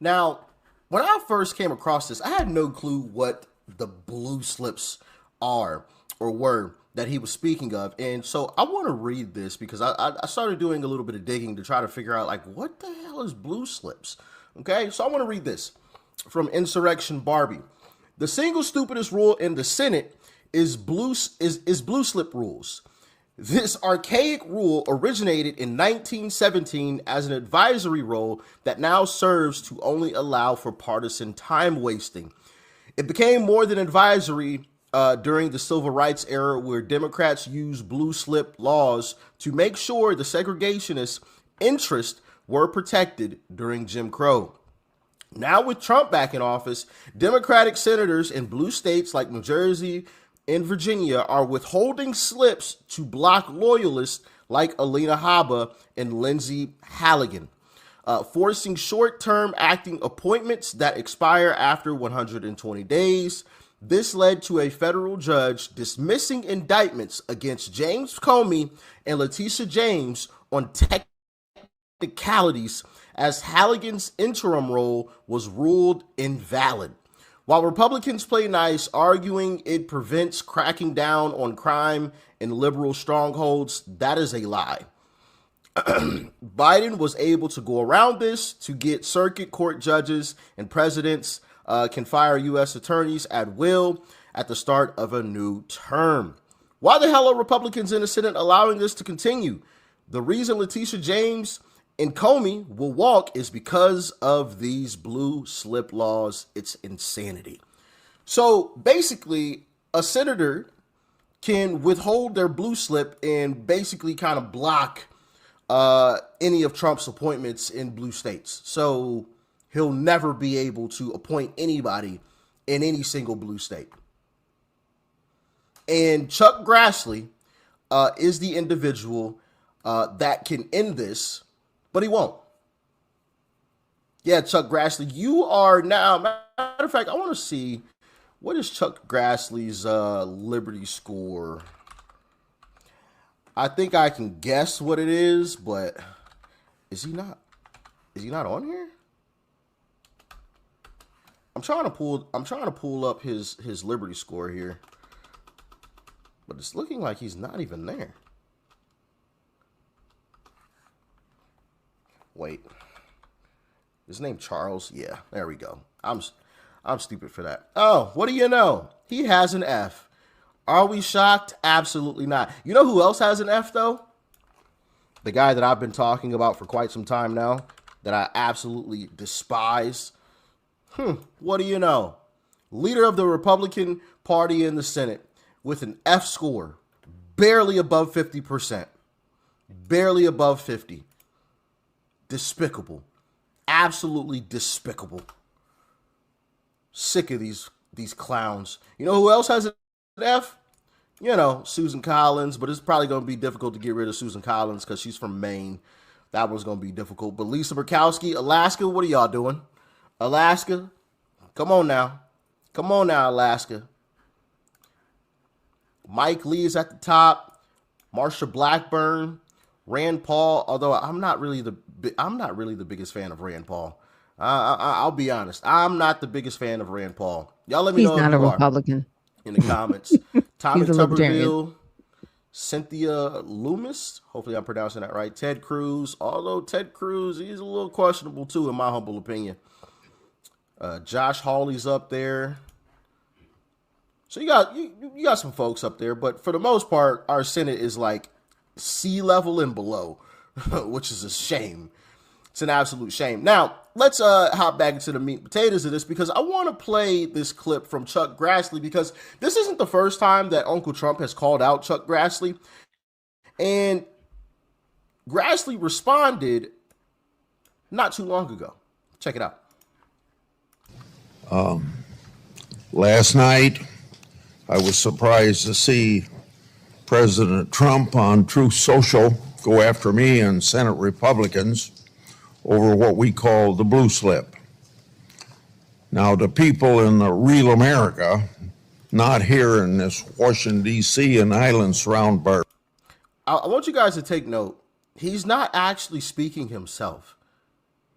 Now, when I first came across this, I had no clue what the blue slips are or were that he was speaking of. And so I want to read this because I started doing a little bit of digging to try to figure out, like, what the hell is blue slips? Okay, so I want to read this from Insurrection Barbie. The single stupidest rule in the Senate is blue slip rules. This archaic rule originated in 1917 as an advisory role that now serves to only allow for partisan time wasting. It became more than advisory during the Civil Rights era, where Democrats used blue slip laws to make sure the segregationists' interests were protected during Jim Crow. Now, with Trump back in office, Democratic senators in blue states like New Jersey and Virginia are withholding slips to block loyalists like Alina Habba and Lindsey Halligan, forcing short-term acting appointments that expire after 120 days. This led to a federal judge dismissing indictments against James Comey and Letitia James on technicalities, as Halligan's interim role was ruled invalid. While Republicans play nice, arguing it prevents cracking down on crime in liberal strongholds, that is a lie. Biden was able to go around this to get circuit court judges and presidents can fire U.S. attorneys at will at the start of a new term. Why the hell are Republicans in the Senate allowing this to continue? The reason Letitia James and Comey will walk is because of these blue slip laws. It's insanity. So basically, a senator can withhold their blue slip and basically kind of block any of Trump's appointments in blue states. So he'll never be able to appoint anybody in any single blue state. And Chuck Grassley is the individual that can end this, but he won't. Yeah, Chuck Grassley, you are now, matter of fact, I want to see, what is Chuck Grassley's Liberty score? I think I can guess what it is, but is he not on here? I'm trying to pull up his Liberty score here, but it's looking like he's not even there. Wait, his name Charles? Yeah, there we go. I'm stupid for that. Oh, what do you know? He has an F. Are we shocked? Absolutely not. You know who else has an F though? The guy that I've been talking about for quite some time now that I absolutely despise. What do you know? Leader of the Republican Party in the Senate with an F score, barely above 50%. Barely above 50. Despicable. Absolutely despicable. Sick of these clowns. You know who else has an F? You know, Susan Collins, but it's probably going to be difficult to get rid of Susan Collins because she's from Maine. That one's going to be difficult. But Lisa Murkowski, Alaska, what are y'all doing? Alaska, come on now. Come on now, Alaska. Mike Lee is at the top. Marsha Blackburn, Rand Paul. Although I'm not really the biggest fan of Rand Paul. I'll be honest. I'm not the biggest fan of Rand Paul. Y'all let me know if you are. He's not a Republican. In the comments. Tommy He's a Tuberville, Cynthia Loomis. Hopefully I'm pronouncing that right. Ted Cruz. Although Ted Cruz, he's a little questionable too, in my humble opinion. Josh Hawley's up there. So you got some folks up there, but for the most part, our Senate is like sea level and below, which is a shame. It's an absolute shame. Now, let's hop back into the meat and potatoes of this, because I want to play this clip from Chuck Grassley, because this isn't the first time that Uncle Trump has called out Chuck Grassley. And Grassley responded not too long ago. Check it out. Last night, I was surprised to see President Trump on Truth Social go after me and Senate Republicans over what we call the blue slip. Now, the people in the real America, not here in this Washington, D.C. and island surrounded by... I want you guys to take note. He's not actually speaking himself.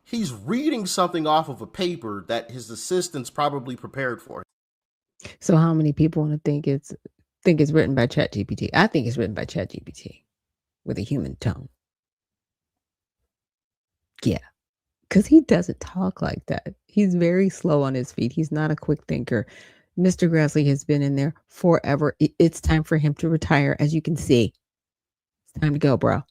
He's reading something off of a paper that his assistants probably prepared for him. So how many people want to think it's written by ChatGPT? I think it's written by ChatGPT with a human tone. Yeah, because he doesn't talk like that. He's very slow on his feet. He's not a quick thinker. Mr. Grassley has been in there forever. It's time for him to retire, as you can see. It's time to go, bro.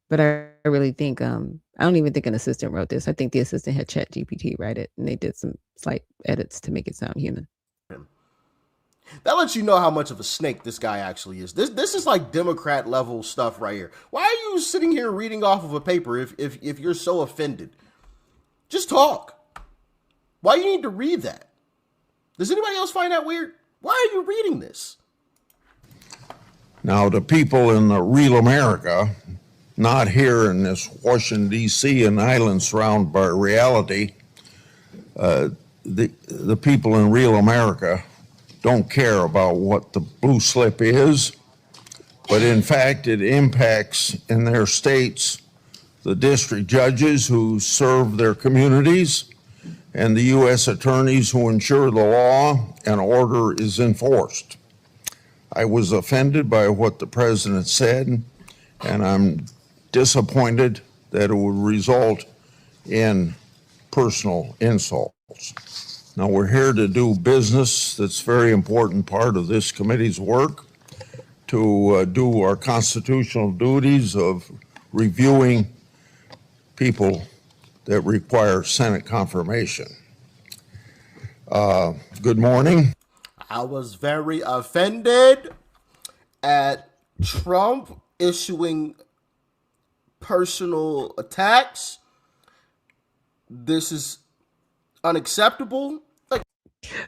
But I really think, I don't even think an assistant wrote this. I think the assistant had ChatGPT write it, and they did some slight edits to make it sound human. That lets you know how much of a snake this guy actually is. This is like Democrat level stuff right here. Why are you sitting here reading off of a paper if you're so offended? Just talk. Why you need to read that? Does anybody else find that weird? Why are you reading this? Now, the people in the real America, not here in this Washington, D.C. and island surrounded by reality, the people in real America don't care about what the blue slip is, but in fact it impacts in their states the district judges who serve their communities and the U.S. attorneys who ensure the law and order is enforced. I was offended by what the president said, and I'm disappointed that it would result in personal insults. Now, we're here to do business. That's a very important part of this committee's work, to do our constitutional duties of reviewing people that require Senate confirmation. Good morning. I was very offended at Trump issuing personal attacks. This is unacceptable.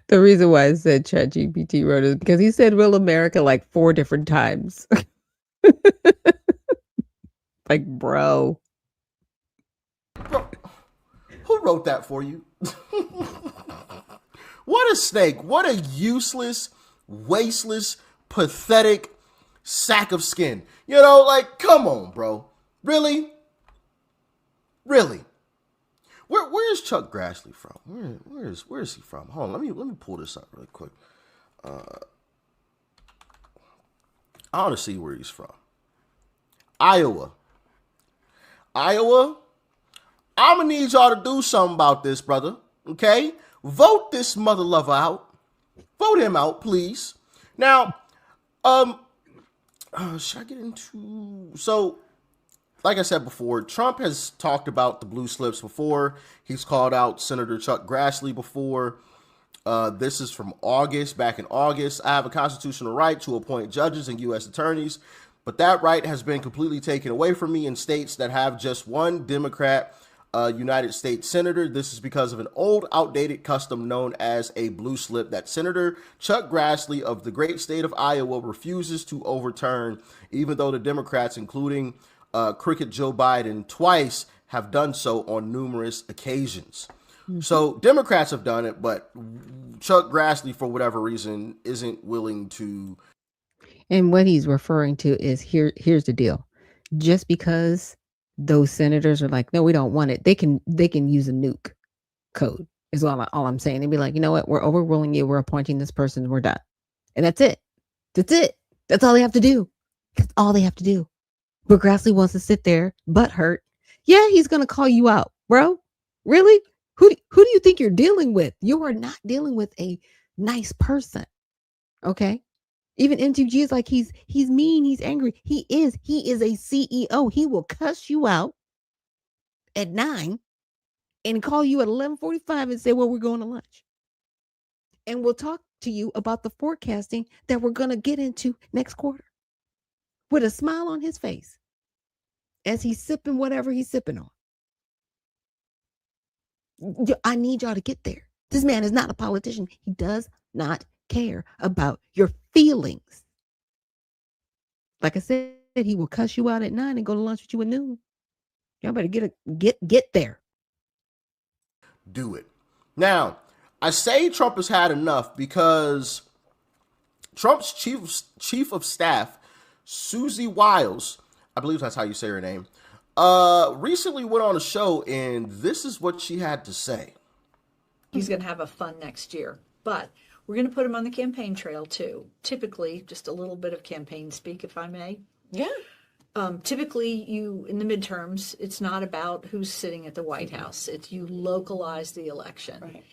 The reason why I said ChatGPT wrote it because he said real America like 4 different times. Like, bro. Who wrote that for you? What a snake. What a useless, wasteless, pathetic sack of skin. You know, like, come on, bro. Really? Really? Where is Chuck Grassley from? Where is he from? Hold on, let me pull this up really quick. I want to see where he's from. Iowa. I'm gonna need y'all to do something about this, brother. Okay? Vote this mother lover out. Vote him out, please. Now, should I get into... So, like I said before, Trump has talked about the blue slips before. He's called out Senator Chuck Grassley before. This is from August, back in August. I have a constitutional right to appoint judges and U.S. attorneys, but that right has been completely taken away from me in states that have just one Democrat United States senator. This is because of an old, outdated custom known as a blue slip that Senator Chuck Grassley of the great state of Iowa refuses to overturn, even though the Democrats, including Crooked Joe Biden, twice have done so on numerous occasions. So Democrats have done it, but Chuck Grassley, for whatever reason, isn't willing to. And what he's referring to is here's the deal. Just because those senators are like, no, we don't want it, they can use a nuke code is all I'm saying. They'd be like, you know what, we're overruling you, we're appointing this person, we're done. And that's it. That's all they have to do. That's all they have to do. But Grassley wants to sit there, butt hurt. Yeah, he's gonna call you out, bro. Really? Who do you think you're dealing with? You are not dealing with a nice person. Okay? Even MTG is like, he's mean, he's angry. He is a CEO. He will cuss you out at 9 and call you at 11:45 and say, well, we're going to lunch. And we'll talk to you about the forecasting that we're going to get into next quarter with a smile on his face as he's sipping whatever he's sipping on. I need y'all to get there. This man is not a politician. He does not care about your feelings. Like I said, he will cuss you out at 9 and go to lunch with you at noon. Y'all better get there. Do it. Now, I say Trump has had enough because Trump's chief of staff, Susie Wiles, I believe that's how you say her name, recently went on a show, and this is what she had to say. He's going to have a fun next year, but we're going to put him on the campaign trail too. Typically, just a little bit of campaign speak, if I may. Yeah. Typically, in the midterms, it's not about who's sitting at the White House. It's you localize the election, right,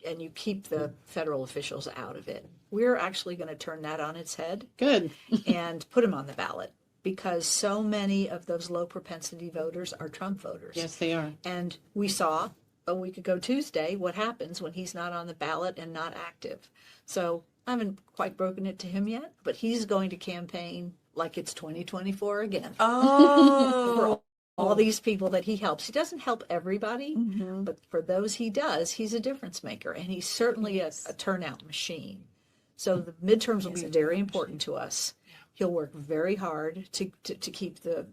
and you keep the federal officials out of it. We're actually going to turn that on its head. Good. And put him on the ballot, because so many of those low propensity voters are Trump voters. Yes, they are. And we saw a week ago Tuesday what happens when he's not on the ballot and not active. So I haven't quite broken it to him yet, but he's going to campaign like it's 2024 again. Oh. For all these people that he helps. He doesn't help everybody, but for those he does, he's a difference maker, and he's certainly a turnout machine. So the midterms will be very important to us. He'll work very hard to keep the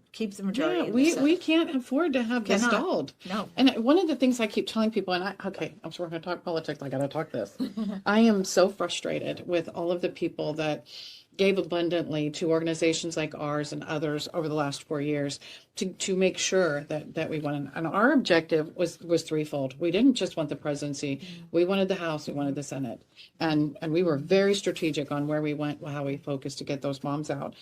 majority. Yeah, we can't afford to have this stalled. No. And one of the things I keep telling people, and I'm sure we're going to talk politics. I got to talk this. I am so frustrated with all of the people that gave abundantly to organizations like ours and others over the last 4 years to make sure that we won. And our objective was threefold. We didn't just want the presidency. We wanted the House. We wanted the Senate. And we were very strategic on where we went, how we focused to get those moms out.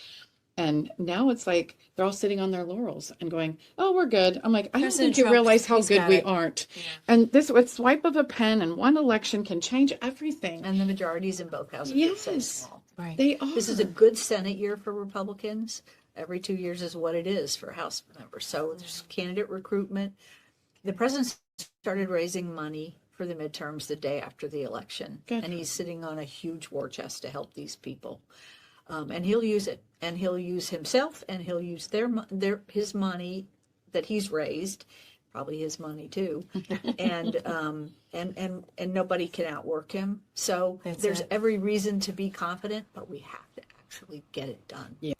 And now it's like they're all sitting on their laurels and going, oh, we're good. I'm like, I don't think you realize how good we aren't. Yeah. And this with swipe of a pen and one election can change everything. And the majorities in both houses are so small. Right. They are. This is a good Senate year for Republicans. Every 2 years is what it is for House members. So there's candidate recruitment. The president started raising money for the midterms the day after the election. Good. And he's sitting on a huge war chest to help these people. And he'll use it. And he'll use himself, and he'll use his money that he's raised, probably his money too, and nobody can outwork him. So there's every reason to be confident, but we have to actually get it done. Yeah.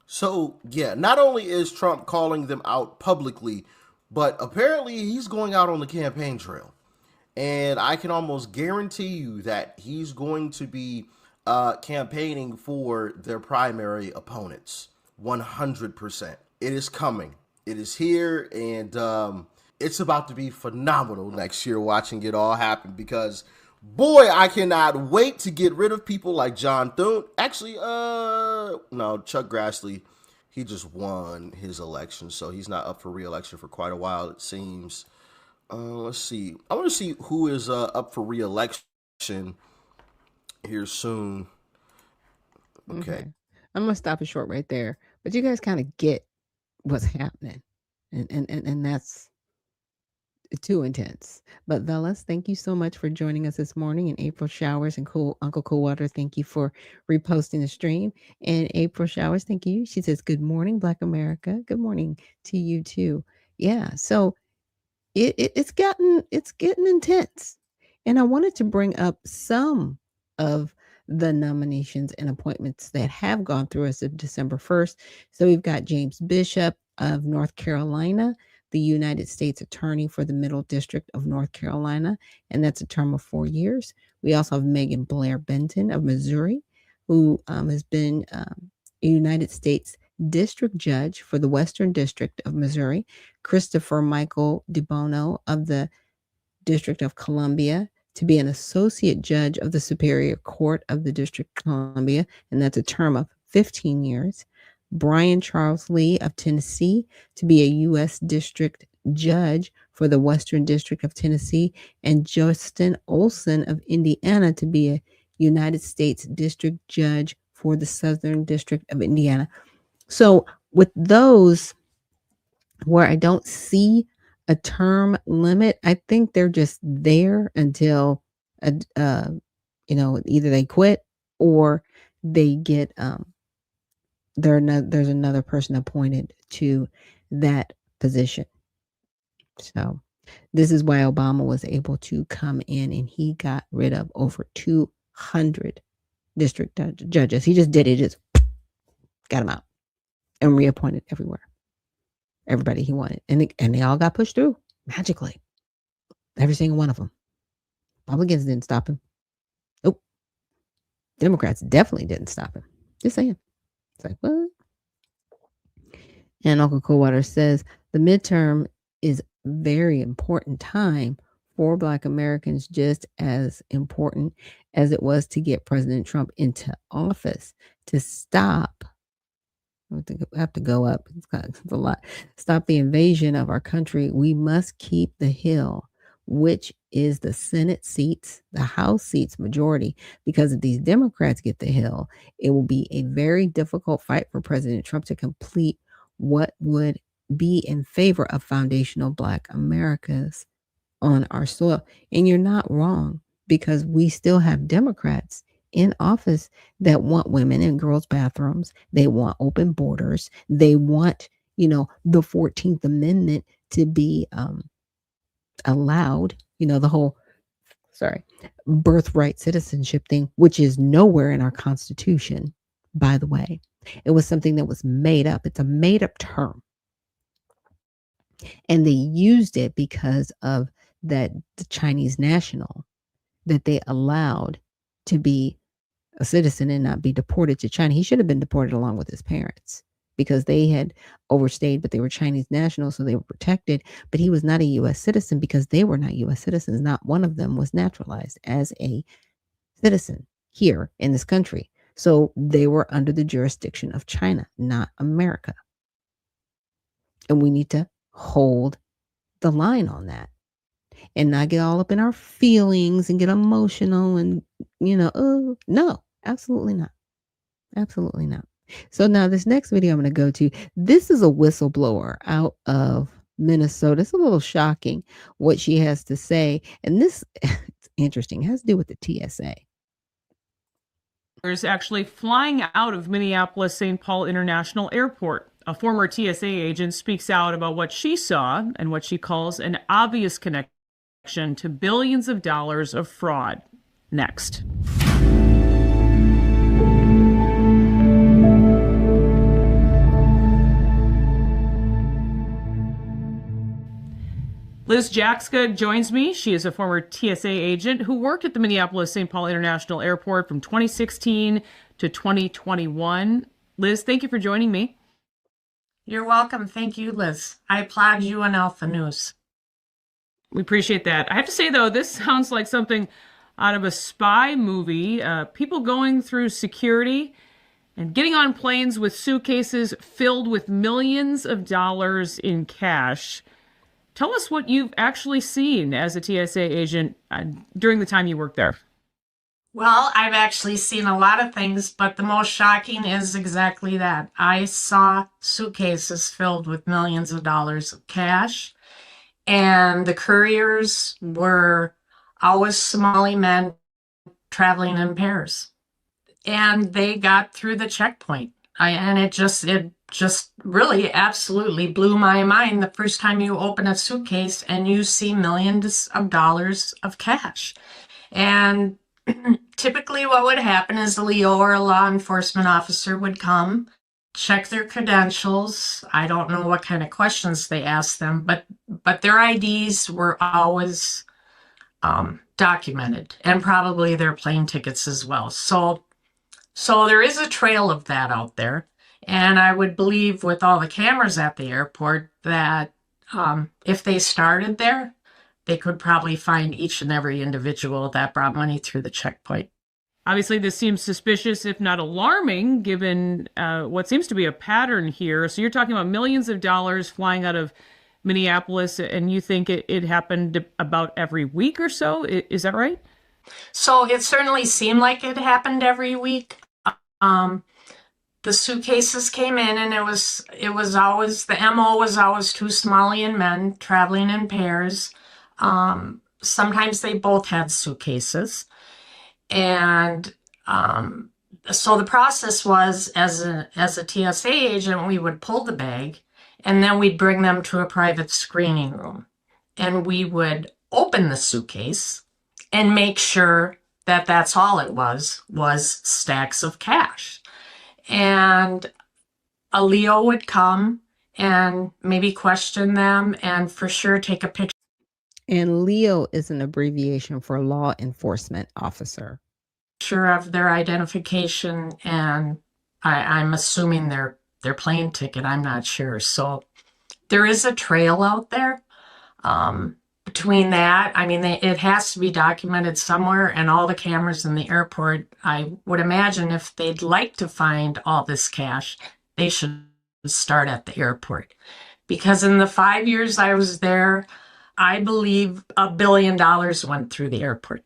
So yeah, not only is Trump calling them out publicly, but apparently he's going out on the campaign trail, and I can almost guarantee you that he's going to be campaigning for their primary opponents. 100%. It is coming. It is here, and it's about to be phenomenal next year watching it all happen, because boy, I cannot wait to get rid of people like John Thune. Actually, no, Chuck Grassley, he just won his election, so he's not up for re-election for quite a while, it seems. Let's see. I want to see who is up for re-election here soon. Okay. I'm going to stop it short right there. But you guys kind of get what's happening. And that's too intense. But Velas, thank you so much for joining us this morning. And April Showers and Uncle Coolwater, thank you for reposting the stream. And April Showers, thank you. She says, "Good morning, Black America." Good morning to you too. Yeah. So it's getting intense. And I wanted to bring up some of the nominations and appointments that have gone through as of December 1st. So we've got James Bishop of North Carolina, the United States Attorney for the Middle District of North Carolina, and that's a term of 4 years. We also have Megan Blair Benton of Missouri, who has been a United States District Judge for the Western District of Missouri, Christopher Michael DeBono of the District of Columbia to be an Associate Judge of the Superior Court of the District of Columbia, and that's a term of 15 years. Brian Charles Lee of Tennessee to be a U.S. District Judge for the Western District of Tennessee, and Justin Olson of Indiana to be a United States District Judge for the Southern District of Indiana. So with those where I don't see a term limit, I think they're just there until, either they quit or they get, there's another person appointed to that position. So this is why Obama was able to come in and he got rid of over 200 district judges. He just did it, just got them out and reappointed everybody he wanted. And they all got pushed through magically. Every single one of them. Republicans didn't stop him. Nope. Democrats definitely didn't stop him. Just saying. It's like, what? And Uncle Coolwater says the midterm is very important time for Black Americans, just as important as it was to get President Trump into office, to stop. I have to go up. It's a lot. Stop the invasion of our country. We must keep the Hill, which is the Senate seats, the House seats majority, because if these Democrats get the Hill, it will be a very difficult fight for President Trump to complete what would be in favor of foundational Black Americas on our soil. And you're not wrong, because we still have Democrats in office that want women in girls' bathrooms. They want open borders. They want, the 14th Amendment to be allowed, the whole, birthright citizenship thing, which is nowhere in our Constitution, by the way. It was something that was made up. It's a made up term. And they used it because of the Chinese national that they allowed to be a citizen and not be deported to China. He should have been deported along with his parents because they had overstayed, but they were Chinese nationals, so they were protected. But he was not a U.S. citizen because they were not U.S. citizens. Not one of them was naturalized as a citizen here in this country. So they were under the jurisdiction of China, not America. And we need to hold the line on that and not get all up in our feelings and get emotional and, oh, no, absolutely not. Absolutely not. So now this next video I'm going to go to, this is a whistleblower out of Minnesota. It's a little shocking what she has to say. And this, it's interesting, it has to do with the TSA. Is actually flying out of Minneapolis-St. Paul International Airport. A former TSA agent speaks out about what she saw and what she calls an obvious connection to billions of dollars of fraud. Next. Liz Jackska joins me. She is a former TSA agent who worked at the Minneapolis-St. Paul International Airport from 2016 to 2021. Liz, thank you for joining me. You're welcome. Thank you, Liz. I applaud you and Alpha News. We appreciate that. I have to say, though, this sounds like something out of a spy movie. People going through security and getting on planes with suitcases filled with millions of dollars in cash. Tell us what you've actually seen as a TSA agent during the time you worked there. Well, I've actually seen a lot of things, but the most shocking is exactly that. I saw suitcases filled with millions of dollars of cash, and the couriers were always Somali men traveling in pairs. And they got through the checkpoint. And it just really absolutely blew my mind the first time you open a suitcase and you see millions of dollars of cash. And typically what would happen is a Leo or a law enforcement officer would come, check their credentials. I don't know what kind of questions they asked them, but their IDs were always documented, and probably their plane tickets as well. So there is a trail of that out there. And I would believe with all the cameras at the airport that if they started there, they could probably find each and every individual that brought money through the checkpoint. Obviously, this seems suspicious, if not alarming, given what seems to be a pattern here. So you're talking about millions of dollars flying out of Minneapolis, and you think it happened about every week or so? Is that right? So it certainly seemed like it happened every week. The suitcases came in, and it was always, the MO was always two Somalian men traveling in pairs. Sometimes they both had suitcases. And so the process was, as a TSA agent, we would pull the bag, and then we'd bring them to a private screening room. And we would open the suitcase and make sure that that's all it was stacks of cash. And a Leo would come and maybe question them and for sure take a picture. And Leo is an abbreviation for law enforcement officer. Of their identification, and I'm assuming their plane ticket. I'm not sure. So there is a trail out there. Between that, I mean, it has to be documented somewhere, and all the cameras in the airport, I would imagine if they'd like to find all this cash, they should start at the airport. Because in the 5 years I was there, I believe $1 billion went through the airport.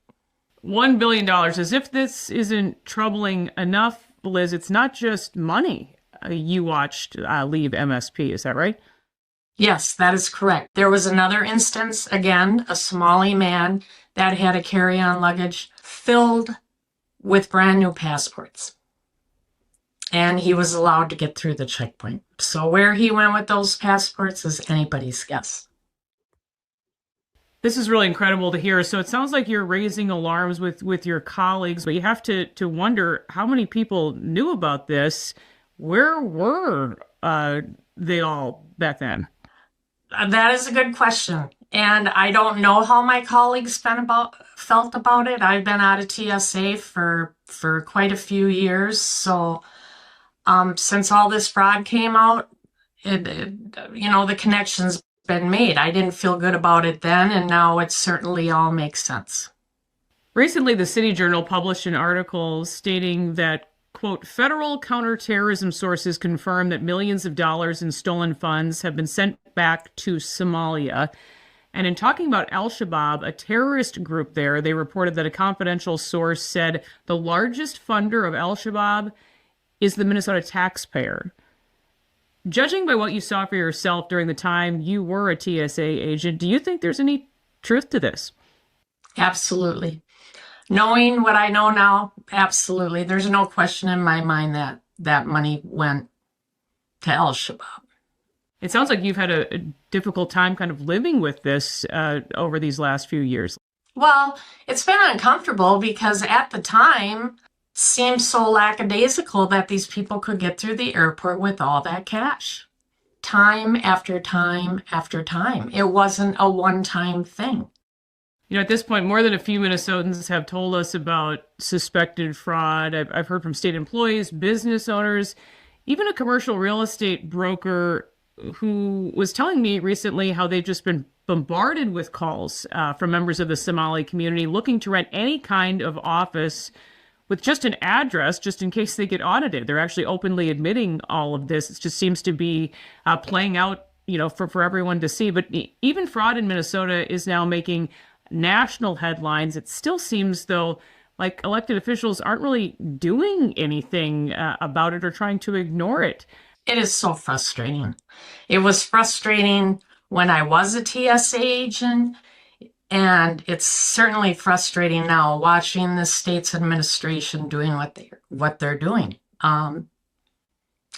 $1 billion. As if this isn't troubling enough, Liz, it's not just money you watched leave MSP. Is that right? Yes, that is correct. There was another instance, again, a Somali man that had a carry-on luggage filled with brand new passports. And he was allowed to get through the checkpoint. So where he went with those passports is anybody's guess. This is really incredible to hear. So it sounds like you're raising alarms with your colleagues, but you have to wonder how many people knew about this. Where were they all back then? That is a good question. And I don't know how my colleagues felt about it. I've been out of TSA for quite a few years. So since all this fraud came out, the connection's been made. I didn't feel good about it then, and now it certainly all makes sense. Recently, the City Journal published an article stating that, quote, federal counterterrorism sources confirm that millions of dollars in stolen funds have been sent back to Somalia. And in talking about Al-Shabaab, a terrorist group there, they reported that a confidential source said the largest funder of Al-Shabaab is the Minnesota taxpayer. Judging by what you saw for yourself during the time you were a TSA agent, do you think there's any truth to this? Absolutely. Knowing what I know now, absolutely. There's no question in my mind that money went to Al-Shabaab. It sounds like you've had a difficult time kind of living with this over these last few years. Well, it's been uncomfortable because at the time, it seemed so lackadaisical that these people could get through the airport with all that cash. Time after time after time. It wasn't a one-time thing. You know, at this point, more than a few Minnesotans have told us about suspected fraud. I've heard from state employees, business owners, even a commercial real estate broker who was telling me recently how they've just been bombarded with calls from members of the Somali community looking to rent any kind of office with just an address, just in case they get audited. They're actually openly admitting all of this. It just seems to be playing out, for everyone to see. But even fraud in Minnesota is now making national headlines. It still seems, though, like elected officials aren't really doing anything about it or trying to ignore it. It is so frustrating. It was frustrating when I was a TSA agent, and it's certainly frustrating now watching the state's administration doing what they're doing.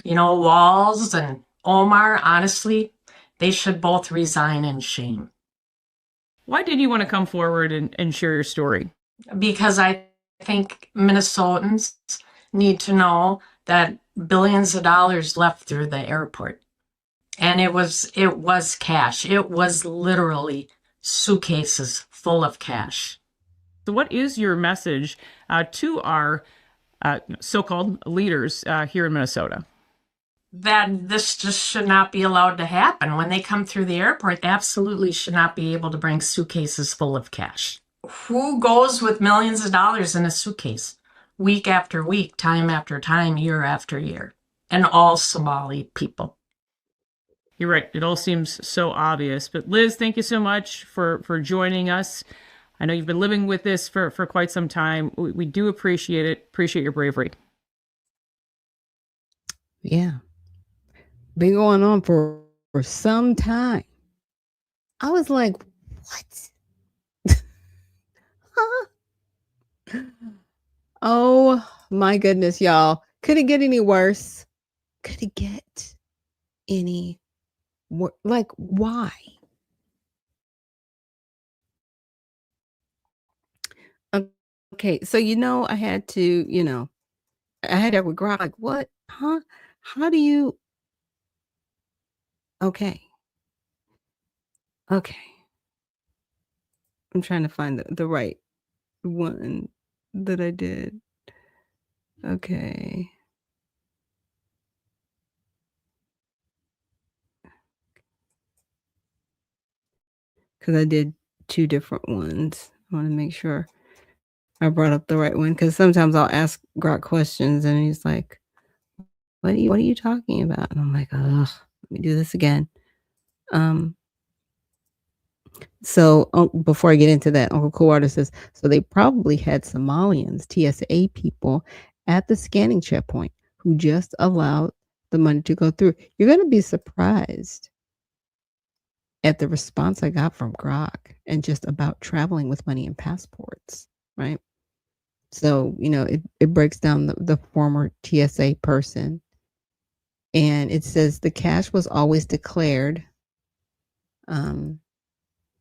Walls and Omar, honestly, they should both resign in shame. Why did you want to come forward and share your story? Because I think Minnesotans need to know that billions of dollars left through the airport. And it was cash. It was literally suitcases full of cash. So what is your message to our so-called leaders here in Minnesota? That this just should not be allowed to happen. When they come through the airport, they absolutely should not be able to bring suitcases full of cash. Who goes with millions of dollars in a suitcase week after week, time after time, year after year? And all Somali people. You're right. It all seems so obvious. But Liz, thank you so much for joining us. I know you've been living with this for quite some time. We do appreciate it. Appreciate your bravery. Yeah. Been going on for some time. I was like, what? Huh? Oh my goodness, y'all. Could it get any worse? Could it get any worse? Like, why? Okay, so I had to, I had that with Grok, like, what? Huh? How do you okay. Okay. I'm trying to find the right one that I did. Okay. Because I did two different ones. I want to make sure I brought up the right one, because sometimes I'll ask Grok questions and he's like, what are you talking about? And I'm like, ugh, let me do this again. So before I get into that, Uncle Coolwater says, so they probably had Somalians, TSA people, at the scanning checkpoint who just allowed the money to go through. You're going to be surprised at the response I got from Grok and just about traveling with money and passports, right? So, it breaks down the former TSA person. And it says the cash was always declared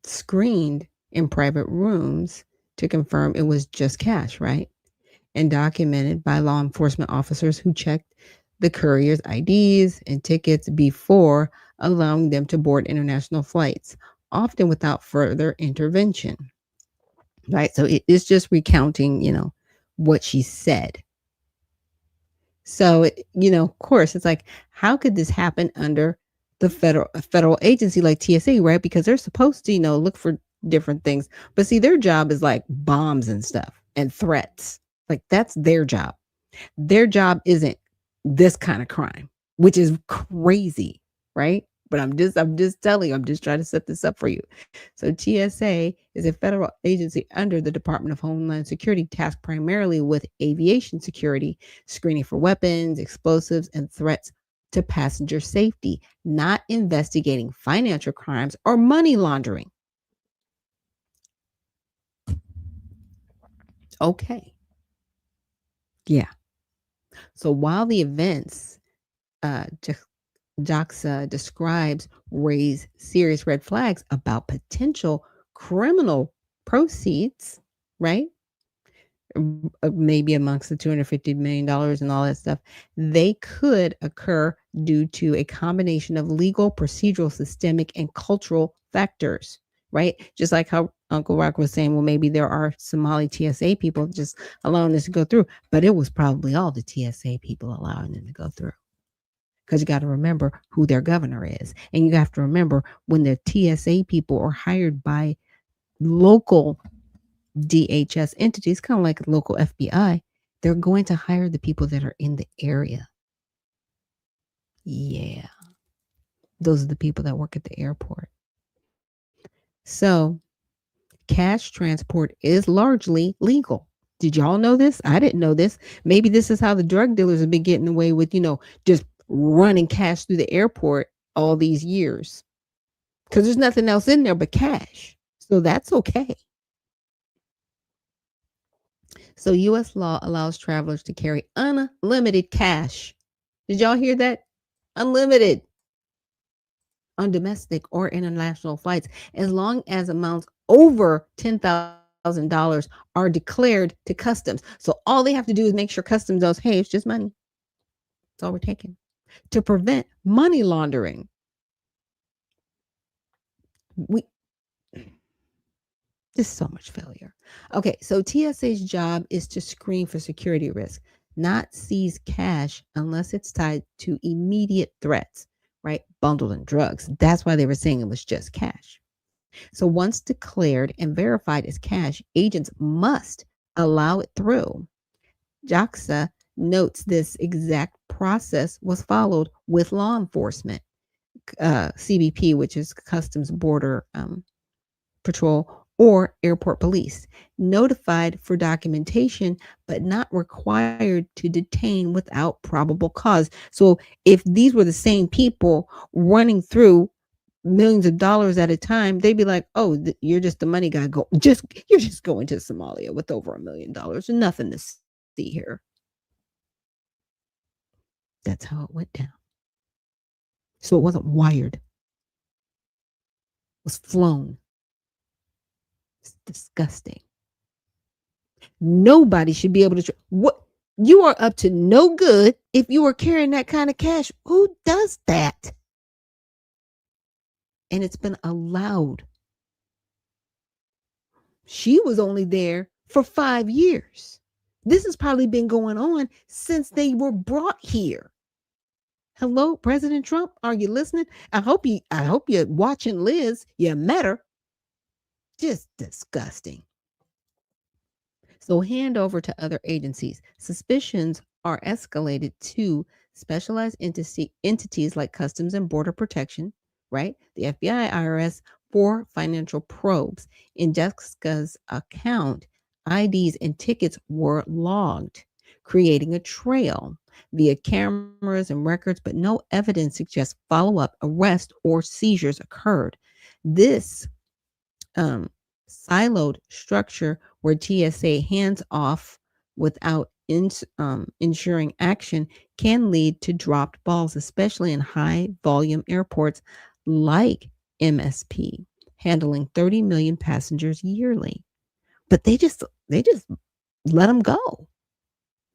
screened in private rooms to confirm it was just cash, right? And documented by law enforcement officers who checked the courier's IDs and tickets before allowing them to board international flights, often without further intervention. Right? So it is just recounting, what she said. So, of course, it's like, how could this happen under the federal agency like TSA, right? Because they're supposed to, look for different things. But see, their job is like bombs and stuff and threats. Like, that's their job. Their job isn't this kind of crime, which is crazy, right? But I'm just telling you, I'm just trying to set this up for you. So TSA is a federal agency under the Department of Homeland Security, tasked primarily with aviation security, screening for weapons, explosives, and threats to passenger safety, not investigating financial crimes or money laundering. Okay. Yeah. So while the events JAXA describes raise serious red flags about potential criminal proceeds, right? Maybe amongst the $250 million and all that stuff, they could occur due to a combination of legal, procedural, systemic, and cultural factors, right? Just like how Uncle Rock was saying, well, maybe there are Somali TSA people just allowing this to go through, but it was probably all the TSA people allowing them to go through. Because you got to remember who their governor is. And you have to remember when the TSA people are hired by local DHS entities, kind of like local FBI, they're going to hire the people that are in the area. Yeah. Those are the people that work at the airport. So cash transport is largely legal. Did y'all know this? I didn't know this. Maybe this is how the drug dealers have been getting away with, just running cash through the airport all these years. Because there's nothing else in there but cash. So that's okay. So U.S. law allows travelers to carry unlimited cash. Did y'all hear that? Unlimited on domestic or international flights, as long as amounts over $10,000 are declared to customs. So all they have to do is make sure customs knows, hey, it's just money. That's all we're taking. To prevent money laundering. There's so much failure. Okay, so TSA's job is to screen for security risk, not seize cash unless it's tied to immediate threats, right? Bundled in drugs. That's why they were saying it was just cash. So once declared and verified as cash, agents must allow it through. JAXA notes this exact process was followed with law enforcement, CBP, which is Customs Border Patrol, or airport police, notified for documentation, but not required to detain without probable cause. So if these were the same people running through millions of dollars at a time, they'd be like, oh, you're just the money guy. You're just going to Somalia with over $1 million. Nothing to see here. That's how it went down. So it wasn't wired. It was flown. It's disgusting. Nobody should be able to. What you are up to no good if you are carrying that kind of cash. Who does that? And it's been allowed. She was only there for 5 years. This has probably been going on since they were brought here. Hello, President Trump, are you listening? I hope you're watching Liz. You met her. Just disgusting. So hand over to other agencies. Suspicions are escalated to specialized entities like Customs and Border Protection, right? The FBI, IRS, for financial probes. In Jessica's account, IDs and tickets were logged, creating a trail via cameras and records, but no evidence suggests follow-up, arrest, or seizures occurred. This siloed structure where TSA hands off without ensuring action can lead to dropped balls, especially in high volume airports like MSP, handling 30 million passengers yearly. But they just let them go.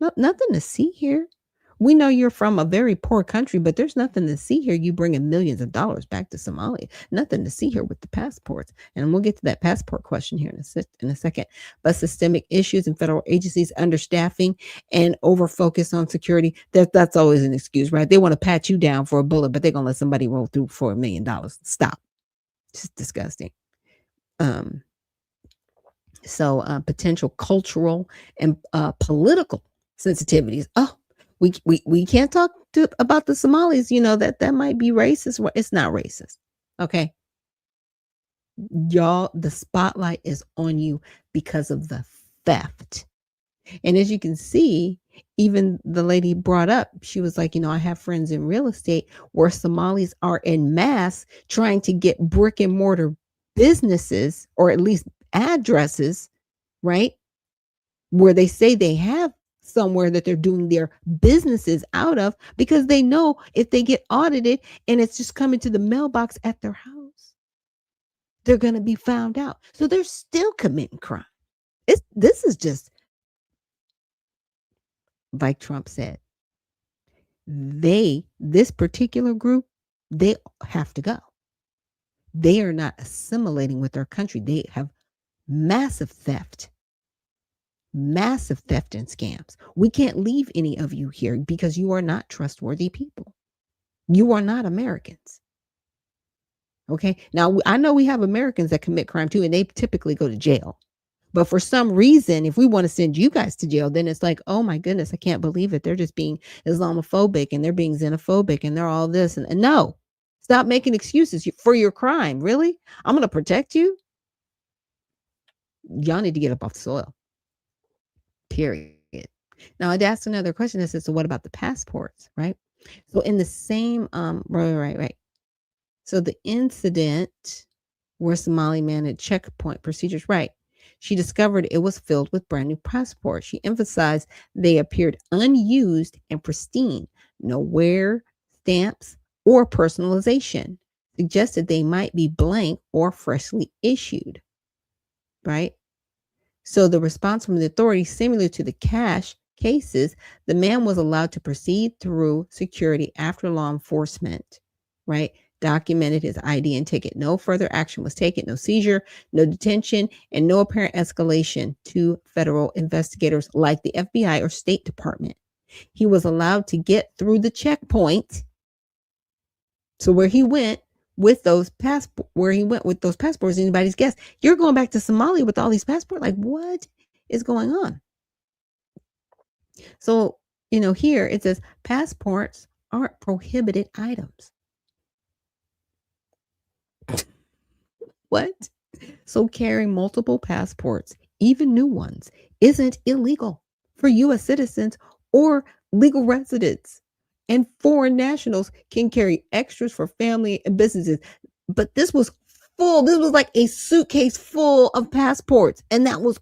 Nothing to see here. We know you're from a very poor country, but there's nothing to see here. You bringing millions of dollars back to Somalia. Nothing to see here with the passports. And we'll get to that passport question here in a second. But systemic issues in federal agencies, understaffing, and over-focus on security, that's always an excuse, right? They want to pat you down for a bullet, but they're going to let somebody roll through for $1 million. Stop. Just disgusting. So potential cultural and political sensitivities. Oh, we can't talk about the Somalis, that might be racist. It's not racist. Okay. Y'all, the spotlight is on you because of the theft. And as you can see, even the lady brought up, she was like, I have friends in real estate where Somalis are en masse trying to get brick and mortar businesses, or at least addresses, right? Where they say they have somewhere that they're doing their businesses out of, because they know if they get audited and it's just coming to the mailbox at their house, they're going to be found out. So they're still committing crime. This is just, like Trump said, this particular group, they have to go. They are not assimilating with their country. They have massive theft and scams. We can't leave any of you here because you are not trustworthy people. You are not Americans. Okay. Now, I know we have Americans that commit crime too, and they typically go to jail. But for some reason, if we want to send you guys to jail, then it's like, oh my goodness, I can't believe it. They're just being Islamophobic and they're being xenophobic and they're all this. And no, stop making excuses for your crime. Really? I'm going to protect you. Y'all need to get up off the soil. period. Now, I'd ask another question that says, so what about the passports, right? So in the same, right. So the incident where Somali man had checkpoint procedures, right? She discovered it was filled with brand new passports. She emphasized they appeared unused and pristine, no wear, stamps, or personalization. Suggested they might be blank or freshly issued, right? So the response from the authorities, similar to the cash cases, the man was allowed to proceed through security after law enforcement, right? Documented his ID and ticket. No further action was taken, no seizure, no detention, and no apparent escalation to federal investigators like the FBI or State Department. He was allowed to get through the checkpoint. So where he went with those passports, anybody's guess. You're going back to Somalia with all these passports. Like, what is going on? So, here it says passports aren't prohibited items. What? So carrying multiple passports, even new ones, isn't illegal for U.S. citizens or legal residents. And foreign nationals can carry extras for family and businesses. But this was full. This was like a suitcase full of passports. And that was,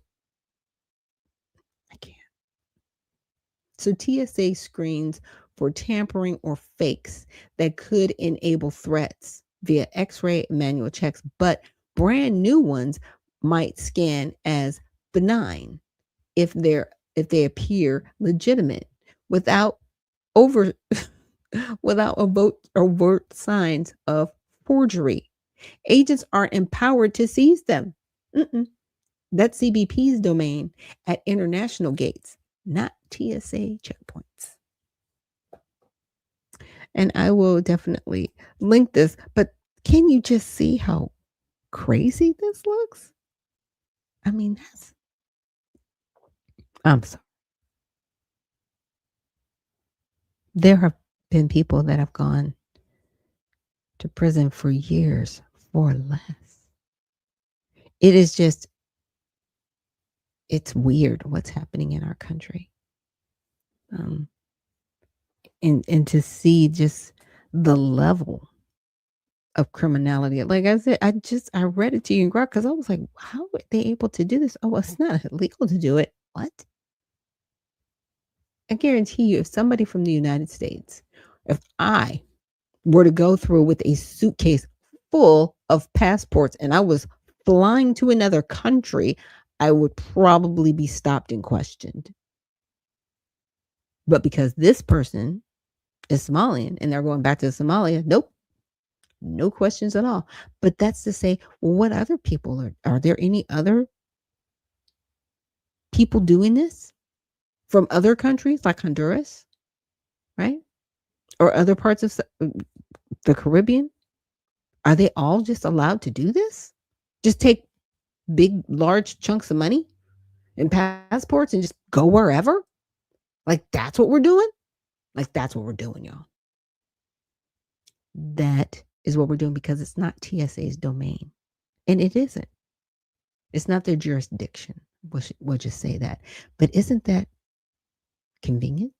I can't. So TSA screens for tampering or fakes that could enable threats via x-ray manual checks, but brand new ones might scan as benign if they appear legitimate without overt signs of forgery. Agents aren't empowered to seize them. That's CBP's domain at international gates, not TSA checkpoints. And I will definitely link this, but can you just see how crazy this looks? I mean, I'm sorry. There have been people that have gone to prison for years for less. It is just, it's weird what's happening in our country. And to see just the level of criminality. Like I said, I read it to you in Grok because I was like, how are they able to do this? Oh, well, it's not illegal to do it. What? I guarantee you, if somebody from the United States, if I were to go through with a suitcase full of passports and I was flying to another country, I would probably be stopped and questioned. But because this person is Somalian and they're going back to Somalia, nope. No questions at all. But that's to say, well, what other people are there any other people doing this from other countries like Honduras, right? Or other parts of the Caribbean? Are they all just allowed to do this? Just take big, large chunks of money and passports and just go wherever? Like, that's what we're doing? Like, that's what we're doing, y'all. That is what we're doing because it's not TSA's domain. And it isn't. It's not their jurisdiction. We'll just say that. But isn't that convenient?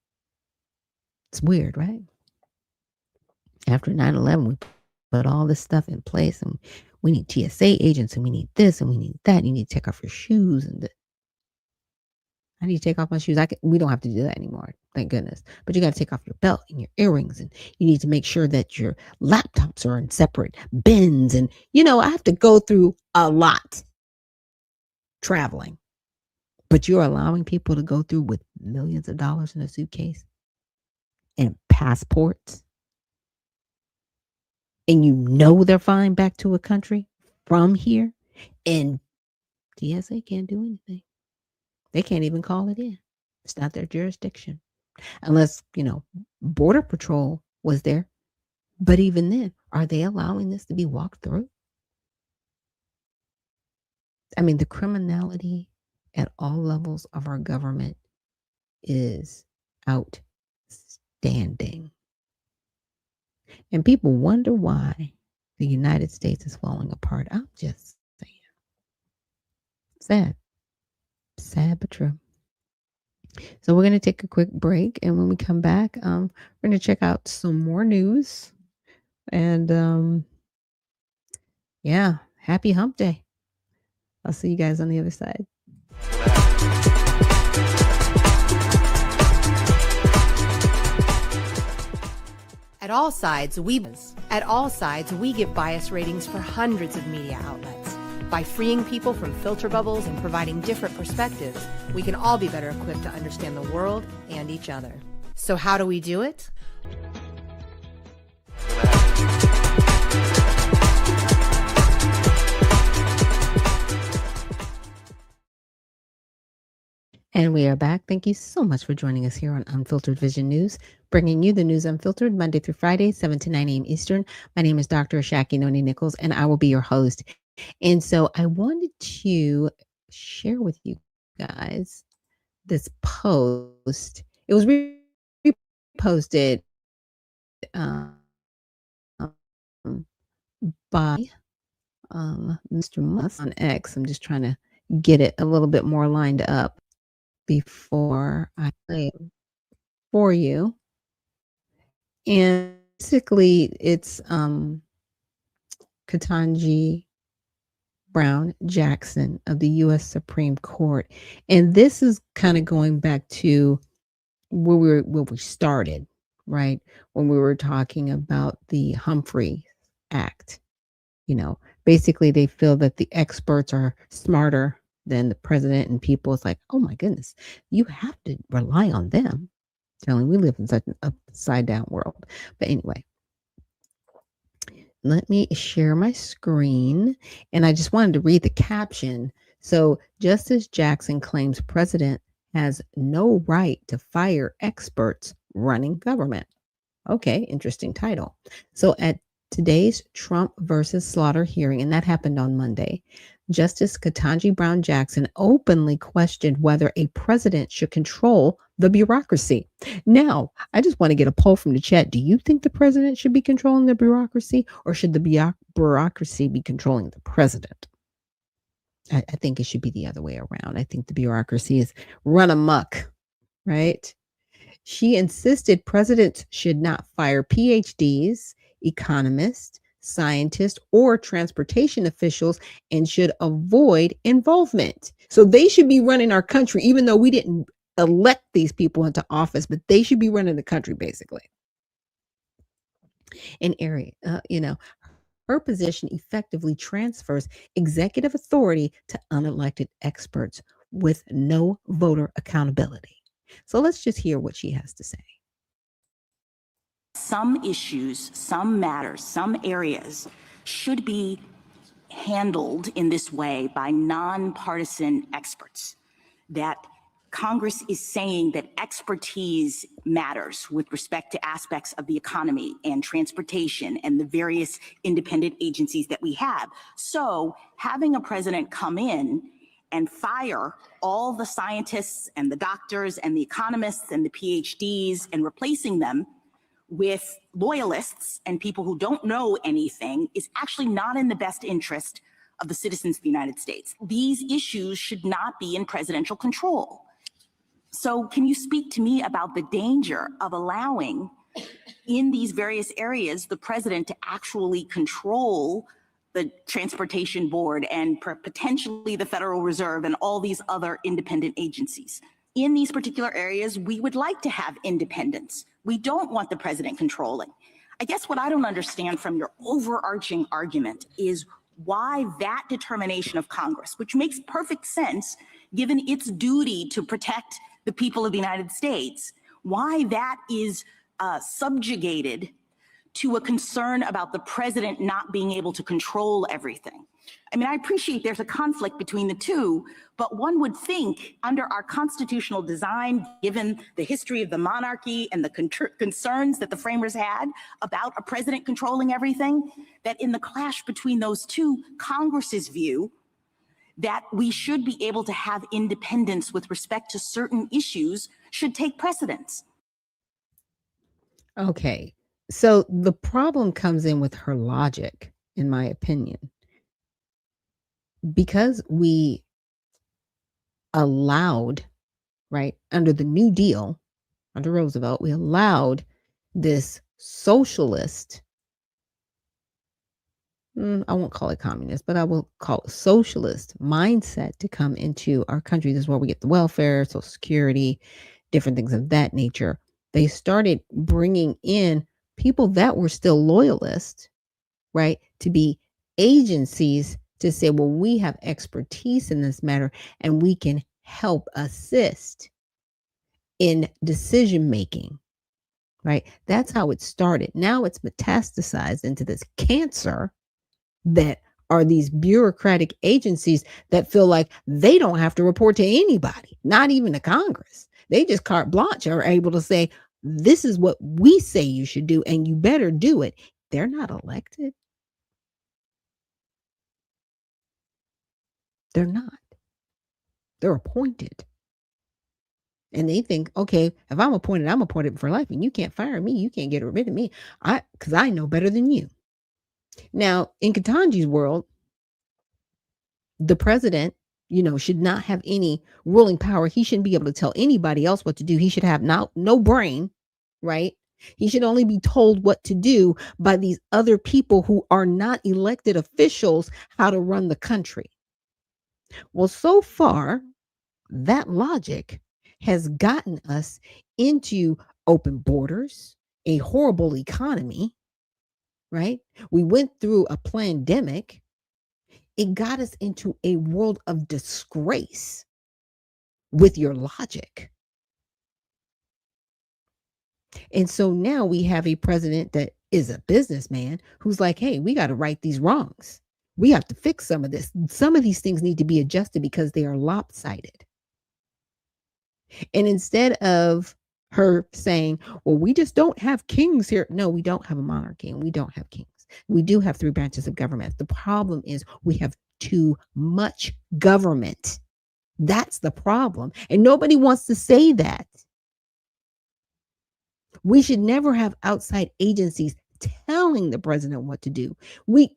It's weird, right? After 9/11, we put all this stuff in place and we need TSA agents and we need this and we need that. You need to take off your shoes and I need to take off my shoes. We don't have to do that anymore. Thank goodness. But you got to take off your belt and your earrings and you need to make sure that your laptops are in separate bins. And, I have to go through a lot traveling. But you're allowing people to go through with millions of dollars in a suitcase and passports. And they're flying back to a country from here. And TSA can't do anything. They can't even call it in. It's not their jurisdiction. Unless, Border Patrol was there. But even then, are they allowing this to be walked through? I mean, the criminality at all levels of our government is outstanding. And people wonder why the United States is falling apart. I'm just saying. Sad. Sad but true. So we're going to take a quick break. And when we come back, we're going to check out some more news. And yeah, happy hump day. I'll see you guys on the other side. At all sides, we give bias ratings for hundreds of media outlets. By freeing people from filter bubbles and providing different perspectives, we can all be better equipped to understand the world and each other. So how do we do it? And we are back. Thank you so much for joining us here on Unfiltered Vision News, bringing you the news unfiltered Monday through Friday, 7 to 9 a.m. Eastern. My name is Dr. Ashaki Noni Nichols, and I will be your host. And so I wanted to share with you guys this post. It was reposted by Mr. Musk on X. I'm just trying to get it a little bit more lined up before I play it for you. And basically, it's Ketanji Brown Jackson of the U.S. Supreme Court. And this is kind of going back to where we started, right? When we were talking about the Humphrey Act. Basically they feel that the experts are smarter than the president, and people is like, oh my goodness, you have to rely on them. Telling we live in such an upside down world. But anyway, let me share my screen. And I just wanted to read the caption. So Justice Jackson claims president has no right to fire experts running government. Okay, interesting title. So at today's Trump versus Slaughter hearing, and that happened on Monday, Justice Ketanji Brown Jackson openly questioned whether a president should control the bureaucracy. Now, I just want to get a poll from the chat. Do you think the president should be controlling the bureaucracy, or should the bureaucracy be controlling the president? I think it should be the other way around. I think the bureaucracy is run amok, right? She insisted presidents should not fire PhDs, economists, scientists, or transportation officials, and should avoid involvement. So they should be running our country, even though we didn't elect these people into office, but they should be running the country, basically. Her position effectively transfers executive authority to unelected experts with no voter accountability. So let's just hear what she has to say. Some issues, some matters, some areas should be handled in this way by nonpartisan experts. That Congress is saying that expertise matters with respect to aspects of the economy and transportation and the various independent agencies that we have. So having a president come in and fire all the scientists and the doctors and the economists and the PhDs and replacing them with loyalists and people who don't know anything is actually not in the best interest of the citizens of the United States. These issues should not be in presidential control. So can you speak to me about the danger of allowing in these various areas the president to actually control the Transportation Board and potentially the Federal Reserve and all these other independent agencies? In these particular areas, we would like to have independence. We don't want the president controlling. I guess what I don't understand from your overarching argument is why that determination of Congress, which makes perfect sense given its duty to protect the people of the United States, why that is subjugated to a concern about the president not being able to control everything. I mean, I appreciate there's a conflict between the two, but one would think under our constitutional design, given the history of the monarchy and the concerns that the framers had about a president controlling everything, that in the clash between those two, Congress's view that we should be able to have independence with respect to certain issues should take precedence. Okay. So the problem comes in with her logic, in my opinion. Because we allowed right? Under the New Deal, under Roosevelt, we allowed this socialist, I won't call it communist, but I will call it socialist mindset to come into our country. This is where we get the welfare, Social Security, different things of that nature. They started bringing in people that were still loyalists, right, to be agencies to say, well, we have expertise in this matter and we can help assist in decision making, right? That's how it started. Now it's metastasized into this cancer that are these bureaucratic agencies that feel like they don't have to report to anybody, not even the Congress. They just carte blanche are able to say, this is what we say you should do, and you better do it. They're not elected. They're not. They're appointed. And they think, okay, if I'm appointed for life, and you can't fire me, you can't get rid of me, because I know better than you. Now, in Ketanji's world, the president, should not have any ruling power. He shouldn't be able to tell anybody else what to do. He should have no brain, right? He should only be told what to do by these other people who are not elected officials, how to run the country. Well, so far, that logic has gotten us into open borders, a horrible economy, right? We went through a pandemic. It got us into a world of disgrace with your logic. And so now we have a president that is a businessman who's like, hey, we got to right these wrongs. We have to fix some of this. Some of these things need to be adjusted because they are lopsided. And instead of her saying, well, we just don't have kings here. No, we don't have a monarchy and we don't have kings. We do have 3 branches of government. The problem is we have too much government. That's the problem. And nobody wants to say that. We should never have outside agencies telling the president what to do.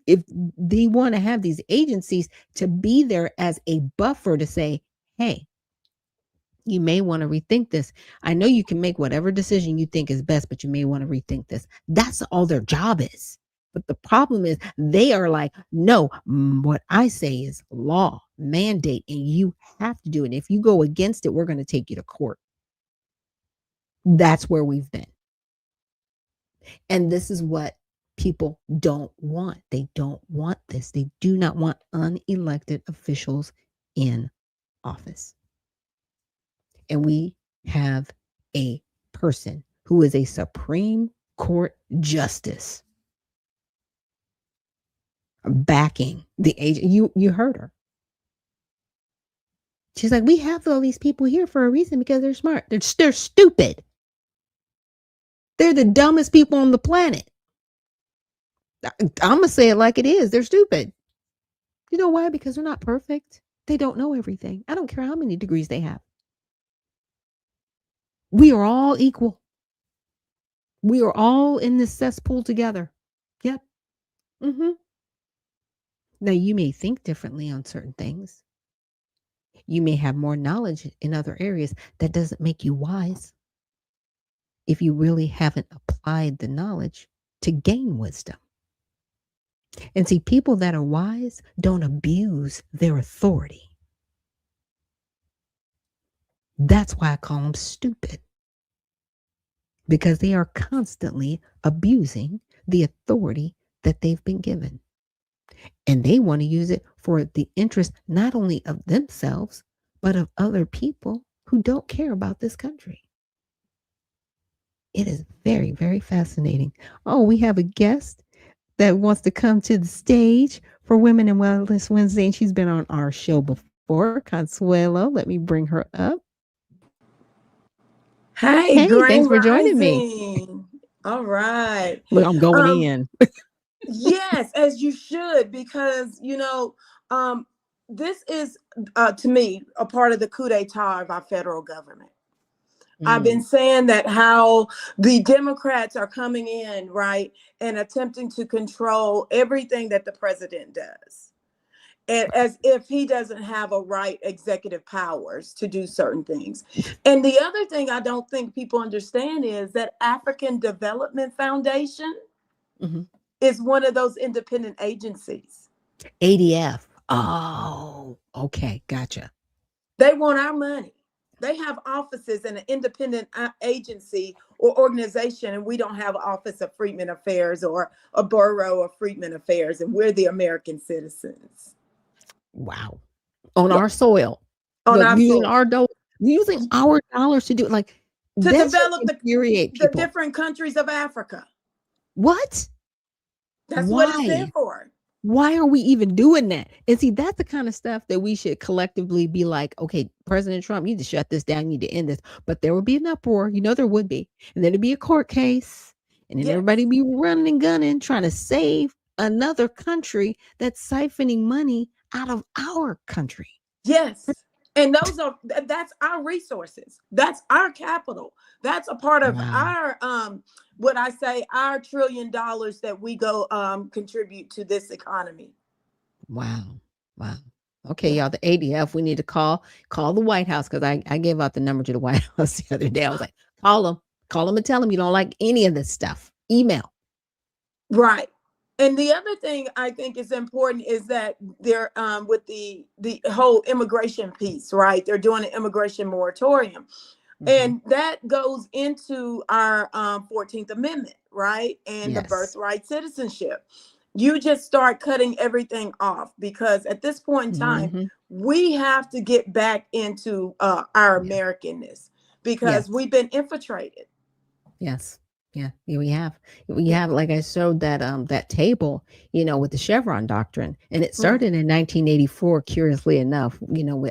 If they want to have these agencies to be there as a buffer to say, hey, you may want to rethink this. I know you can make whatever decision you think is best, but you may want to rethink this. That's all their job is. But the problem is they are like, no, what I say is law, mandate, and you have to do it. If you go against it, we're going to take you to court. That's where we've been. And this is what people don't want. They don't want this. They do not want unelected officials in office. And we have a person who is a Supreme Court justice backing the agent. You heard her. She's like, we have all these people here for a reason because they're smart. They're stupid. They're the dumbest people on the planet. I'm going to say it like it is. They're stupid. You know why? Because they're not perfect. They don't know everything. I don't care how many degrees they have. We are all equal. We are all in this cesspool together. Yep. Now, you may think differently on certain things. You may have more knowledge in other areas. That doesn't make you wise if you really haven't applied the knowledge to gain wisdom. And see, people that are wise don't abuse their authority. That's why I call them stupid. Because they are constantly abusing the authority that they've been given. And they want to use it for the interest not only of themselves, but of other people who don't care about this country. It is very, very fascinating. Oh, we have a guest that wants to come to the stage for Women in Wellness Wednesday, and she's been on our show before. Consuelo, let me bring her up. Hey, thanks for Grand joining me. Rising. All right. Look, I'm going in. Yes, as you should, because, this is, to me, a part of the coup d'etat of our federal government. I've been saying that how the Democrats are coming in, right, and attempting to control everything that the president does. as if he doesn't have a right executive powers to do certain things. And the other thing I don't think people understand is that African Development Foundation is one of those independent agencies. ADF. Oh, okay. Gotcha. They want our money. They have offices in an independent agency or organization, and we don't have an Office of Freedmen Affairs or a Bureau of Freedmen Affairs, and we're the American citizens. Wow. On our soil. On our using soil. using our dollars to do it. Like, to that should develop infuriate the people. different countries of Africa. What? That's Why? what it's there for. Why are we even doing that? And see, that's the kind of stuff that we should collectively be like, okay, President Trump, you need to shut this down, you need to end this. But there would be an uproar, there would be. And then it'd be a court case. And then everybody be running and gunning, trying to save another country that's siphoning money out of our country. Yes. And that's our resources. That's our capital. That's a part of our what I say, our $1 trillion that we go contribute to this economy. Wow. Okay, y'all, the ADF, we need to call the White House, because I gave out the number to the White House the other day. I was like, call them and tell them you don't like any of this stuff. Email. Right. And the other thing I think is important is that they're with the whole immigration piece, right? They're doing an immigration moratorium. And that goes into our 14th Amendment, right? And the birthright citizenship. You just start cutting everything off, because at this point in time, we have to get back into our Americanness, because we've been infiltrated. Yes. Yeah, we have, like I showed that table, with the Chevron doctrine, and it started in 1984. Curiously enough,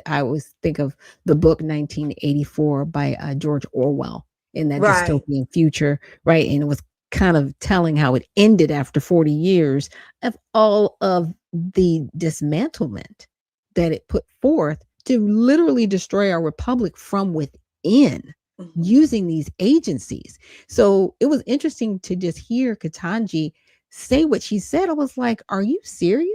I always think of the book 1984 by George Orwell, in that dystopian future, right? And it was kind of telling how it ended after 40 years of all of the dismantlement that it put forth to literally destroy our republic from within. Using these agencies. So it was interesting to just hear Ketanji say what she said. I was like, are you serious?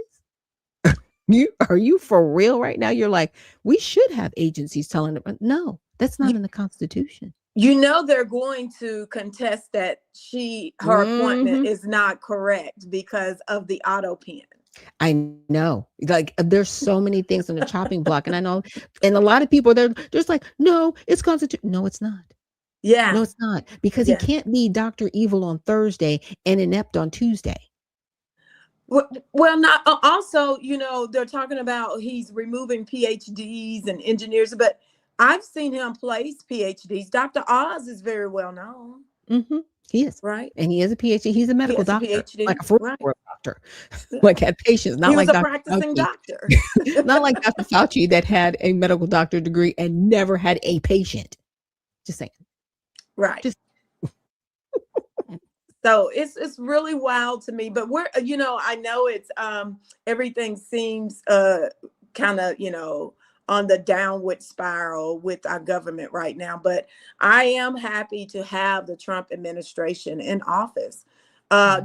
Are you for real right now? You're like, we should have agencies telling them. No, that's not in the Constitution. They're going to contest that her appointment is not correct because of the auto pen. I know, like, there's so many things on the chopping block, and I know, and a lot of people, they're just like, no, it's Constitution. No, it's not. Yeah. No, it's not, because he can't be Dr. Evil on Thursday and inept on Tuesday. Well, not also, they're talking about he's removing PhDs and engineers, but I've seen him place PhDs. Dr. Oz is very well known. He is, right, and he is a PhD. He's a medical doctor, PhD, like a full doctor, like had patients, not he was like a Dr. practicing doctor, not like Dr. Fauci that had a medical doctor degree and never had a patient. Just saying, right? So it's really wild to me, but we're, I know it's everything seems kind of, on the downward spiral with our government right now. But I am happy to have the Trump administration in office,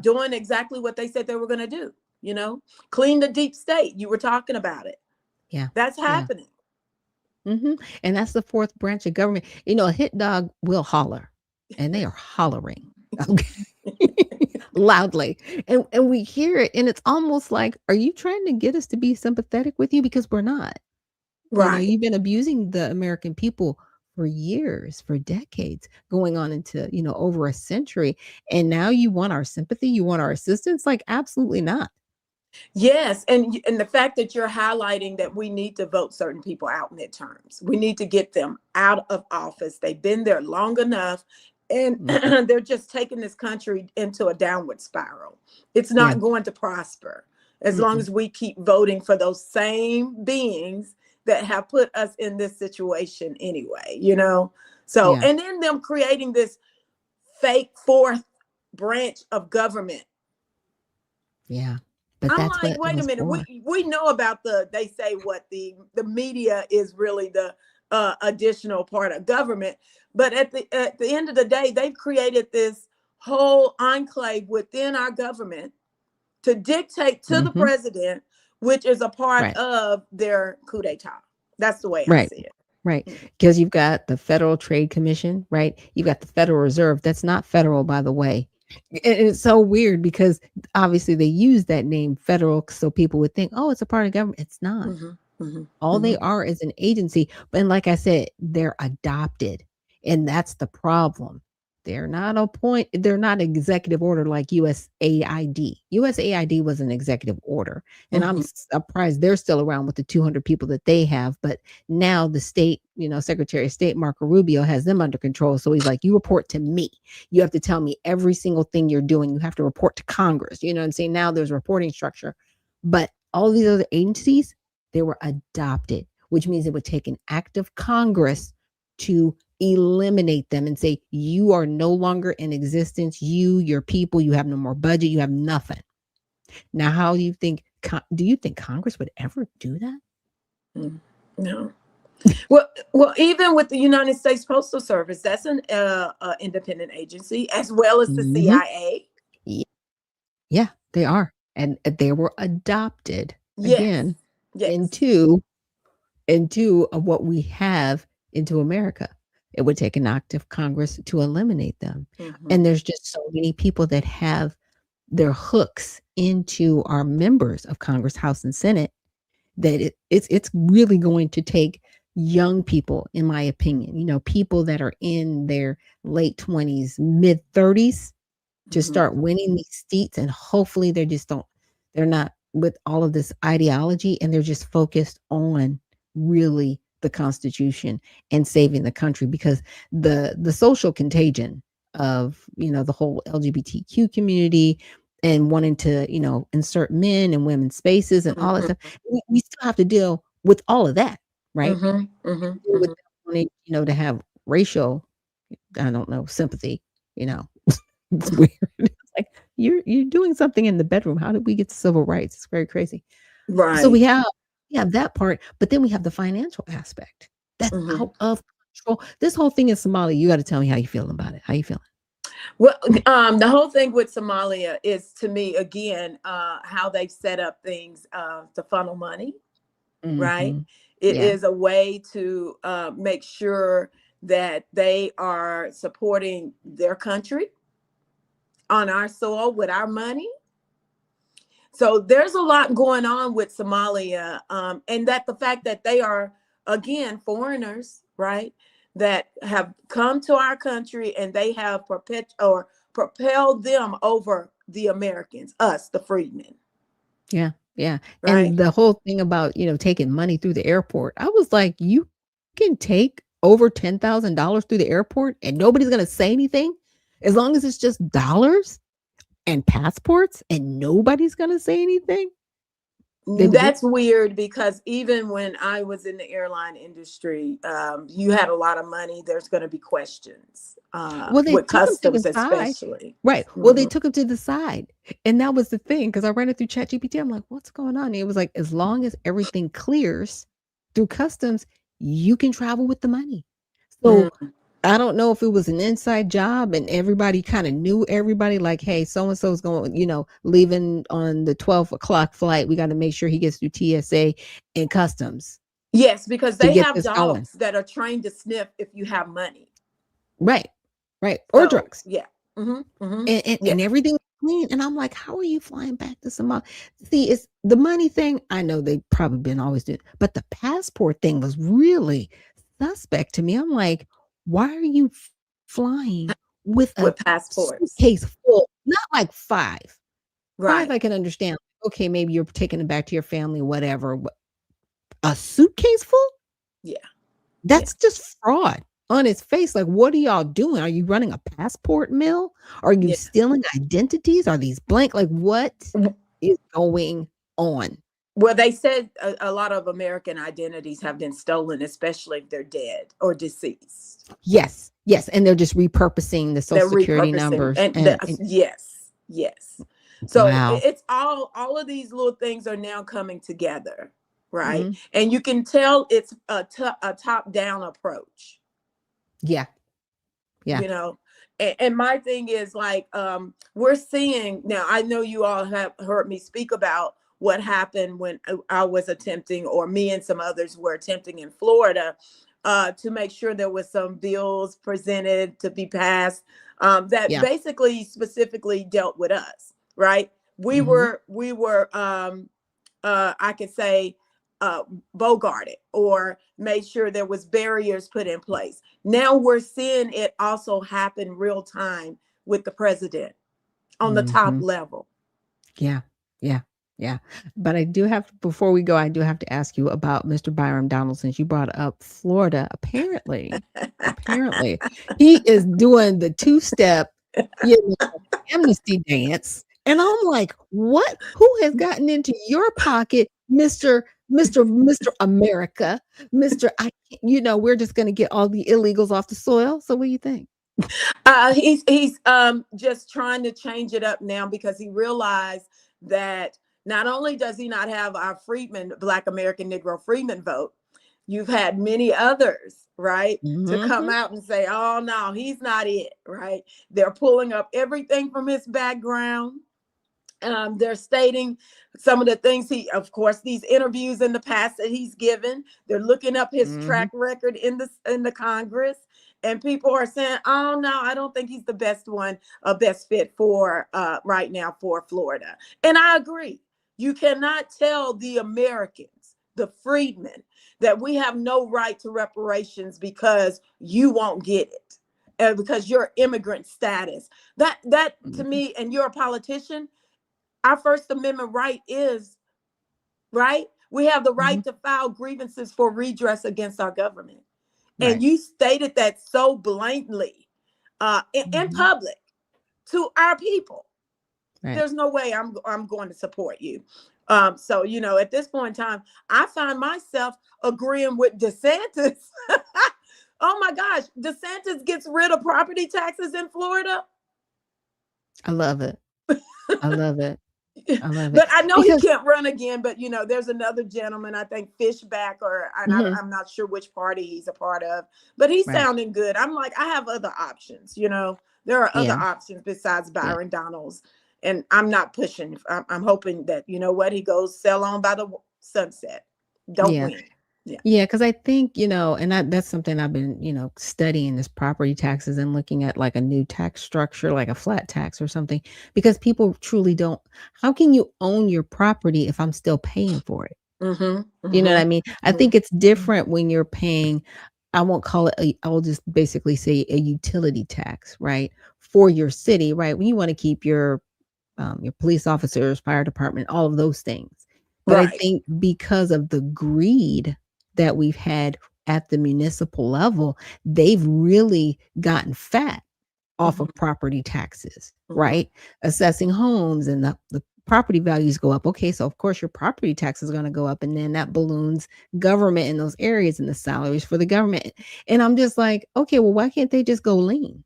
doing exactly what they said they were going to do, clean the deep state. You were talking about it. Yeah. That's happening. And that's the fourth branch of government. A hit dog will holler, and they are hollering. Okay. Loudly. And we hear it, and it's almost like, are you trying to get us to be sympathetic with you? Because we're not. Right. You've been abusing the American people for years, for decades, going on into, over a century. And now you want our sympathy, you want our assistance? Like, absolutely not. Yes. And the fact that you're highlighting that we need to vote certain people out midterms. We need to get them out of office. They've been there long enough, and they're just taking this country into a downward spiral. It's not going to prosper as long as we keep voting for those same beings that have put us in this situation anyway, So, and then them creating this fake fourth branch of government. Yeah. But I'm that's like, wait a minute. We know about they say what the media is really the additional part of government. But at the end of the day, they've created this whole enclave within our government to dictate to the president which is a part Right. of their coup d'etat. That's the way I Right. see it. Right. Because you've got the Federal Trade Commission, right? You've got the Federal Reserve. That's not federal, by the way. And it's so weird because obviously they use that name federal so people would think, oh, it's a part of government. It's not. All they are is an agency. But like I said, they're adopted. And that's the problem. They're not they're not executive order like USAID. USAID was an executive order. And I'm surprised they're still around with the 200 people that they have. But now the state, Secretary of State Marco Rubio has them under control. So he's like, you report to me. You have to tell me every single thing you're doing. You have to report to Congress. You know what I'm saying? Now there's a reporting structure. But all these other agencies, they were adopted, which means it would take an act of Congress to eliminate them and say, you are no longer in existence. Your people, you have no more budget. You have nothing. Now, how do you think Congress would ever do that? No. Well, even with the United States Postal Service, that's an independent agency, as well as the CIA. Yeah, they are. And they were adopted again into what we have into America. It would take an act of Congress to eliminate them. And there's just so many people that have their hooks into our members of Congress, House and Senate, that it's really going to take young people, in my opinion, people that are in their late 20s, mid 30s to start winning these seats. And hopefully they're not with all of this ideology, and they're just focused on really the Constitution and saving the country, because the social contagion of the whole LGBTQ community and wanting to insert men and women's spaces and all that stuff, we still have to deal with all of that, right? With wanting, to have racial, I don't know, sympathy, it's weird. It's like you're doing something in the bedroom. How did we get to civil rights? It's very crazy. Right. So we have that part, but then we have the financial aspect that's out of control. This whole thing in Somalia, you got to tell me how you feeling about it. How you feeling? Well, the whole thing with Somalia is, to me, again, how they've set up things to funnel money, right? It is a way to make sure that they are supporting their country on our soil with our money. So there's a lot going on with Somalia, and that the fact that they are, again, foreigners, right, that have come to our country, and they have propelled them over the Americans, us, the freedmen. Yeah. Right. And the whole thing about, taking money through the airport, I was like, you can take over $10,000 through the airport and nobody's going to say anything as long as it's just dollars and passports and nobody's going to say anything. That's weird, because even when I was in the airline industry, you had a lot of money. There's going to be questions with customs, especially. Right. Well, they took them to the side. And that was the thing, because I ran it through ChatGPT. I'm like, what's going on? And it was like, as long as everything clears through customs, you can travel with the money. So I don't know if it was an inside job and everybody kind of knew everybody, like, hey, so-and-so is going, leaving on the 12 o'clock flight. We got to make sure he gets through TSA and customs. Yes, because they have dogs that are trained to sniff if you have money. Right. Or drugs. Yeah. And everything clean. And I'm like, how are you flying back to Somalia? See, it's the money thing. I know they've probably been always doing, but the passport thing was really suspect to me. I'm like, why are you flying with a passports suitcase full? Not like five. Right. 5 I can understand. Okay, maybe you're taking it back to your family, whatever. A suitcase full? Yeah. That's just fraud on its face. Like, what are y'all doing? Are you running a passport mill? Are you stealing identities? Are these blank? Like, what is going on? Well, they said a lot of American identities have been stolen, especially if they're dead or deceased. Yes. And they're just repurposing the social security numbers. Yes. So wow. It's all of these little things are now coming together, right? And you can tell it's a top-down approach. Yeah. And my thing is, like, we're seeing now, I know you all have heard me speak about what happened when I was attempting, or me and some others were attempting in Florida, to make sure there was some bills presented to be passed that Yeah. basically specifically dealt with us, right? We Mhm. were I could say bogarted, or made sure there was barriers put in place. Now we're seeing it also happen real time with the president on the top Mhm. level. Yeah. Yeah. Yeah. But I do have before we go, I do have to ask you about Mr. Byron Donald, since you brought up Florida. Apparently, he is doing the two-step, you know, amnesty dance. And I'm like, what? Who has gotten into your pocket, Mr. America, Mr. We're just gonna get all the illegals off the soil. So what do you think? He's just trying to change it up now, because he realized that not only does he not have our freedmen, Black American Negro freedmen vote, you've had many others, right, to come Mhm. out and say, oh no, he's not it, right? They're pulling up everything from his background. They're stating some of the things of course, these interviews in the past that he's given. They're looking up his track Mhm. record in the Congress, and people are saying, "Oh no, I don't think he's the best one, best fit for right now for Florida." And I agree. You cannot tell the Americans, the freedmen, that we have no right to reparations because you won't get it, because you're immigrant status. That to Mhm. me, and you're a politician, our First Amendment right is, right? We have the right Mhm. to file grievances for redress against our government. And Right. you stated that so blatantly in Mhm. public to our people. Right. There's no way I'm going to support you. So, at this point in time, I find myself agreeing with DeSantis. Oh my gosh, DeSantis gets rid of property taxes in Florida. I love it. I love it. I love it. But I know he Because can't run again. But there's another gentleman, I think Fishback, Mhm. I'm not sure which party he's a part of, but he's Right. sounding good. I'm like, I have other options. There are other Yeah. options besides Yeah. Byron Donalds, and I'm not pushing. I'm hoping that what he goes sell on by the sunset. Don't Yeah. win. Yeah. Yeah, because I think, and that's something I've been, studying is property taxes and looking at like a new tax structure, like a flat tax or something, because people truly don't. How can you own your property if I'm still paying for it? Mm-hmm. You know what Mm-hmm. I mean? I think it's different when you're paying, I won't call it, I will just basically say a utility tax, right? For your city, right? When you want to keep your police officers, fire department, all of those things. But I Right. think because of the greed that we've had at the municipal level, they've really gotten fat off Mm-hmm. of property taxes, Mm-hmm. right? Assessing homes and the property values go up. Okay, so of course your property tax is going to go up, and then that balloons government in those areas and the salaries for the government. And I'm just like, okay, well, why can't they just go lean?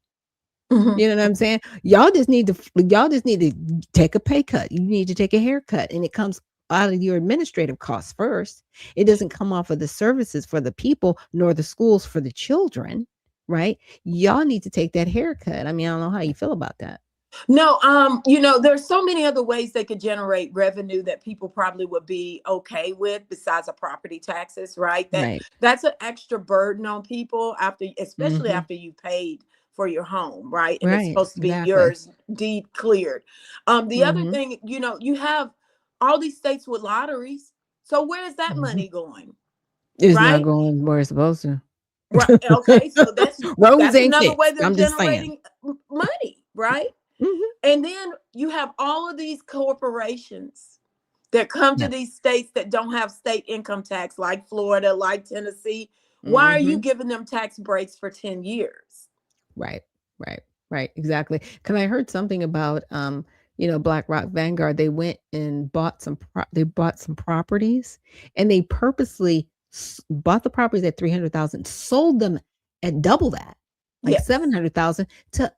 Mm-hmm. You know what I'm saying? Y'all just need to take a pay cut. You need to take a haircut, and it comes out of your administrative costs first. It doesn't come off of the services for the people nor the schools for the children, right? Y'all need to take that haircut. I mean, I don't know how you feel about that. No, there's so many other ways they could generate revenue that people probably would be okay with besides a property taxes, right? Right. That's an extra burden on people especially Mhm. after you paid for your home, right? And it's Right. supposed to be Exactly. yours, deed cleared. The other Mhm. thing, you have all these states with lotteries. So where is that Mhm. money going? It's not Right? going where it's supposed to. Right. Okay. So Roads that's ain't another way fixed. they're I'm just saying. generating money, right? Mhm. And then you have all of these corporations that come to Yeah. these states that don't have state income tax, like Florida, like Tennessee. Why are you Mhm. giving them tax breaks for 10 years? Right, right, right, exactly. Because I heard something about, BlackRock Vanguard. They went and bought some properties, and they purposely bought the properties at 300,000, sold them at double that, like Yes. 700,000. To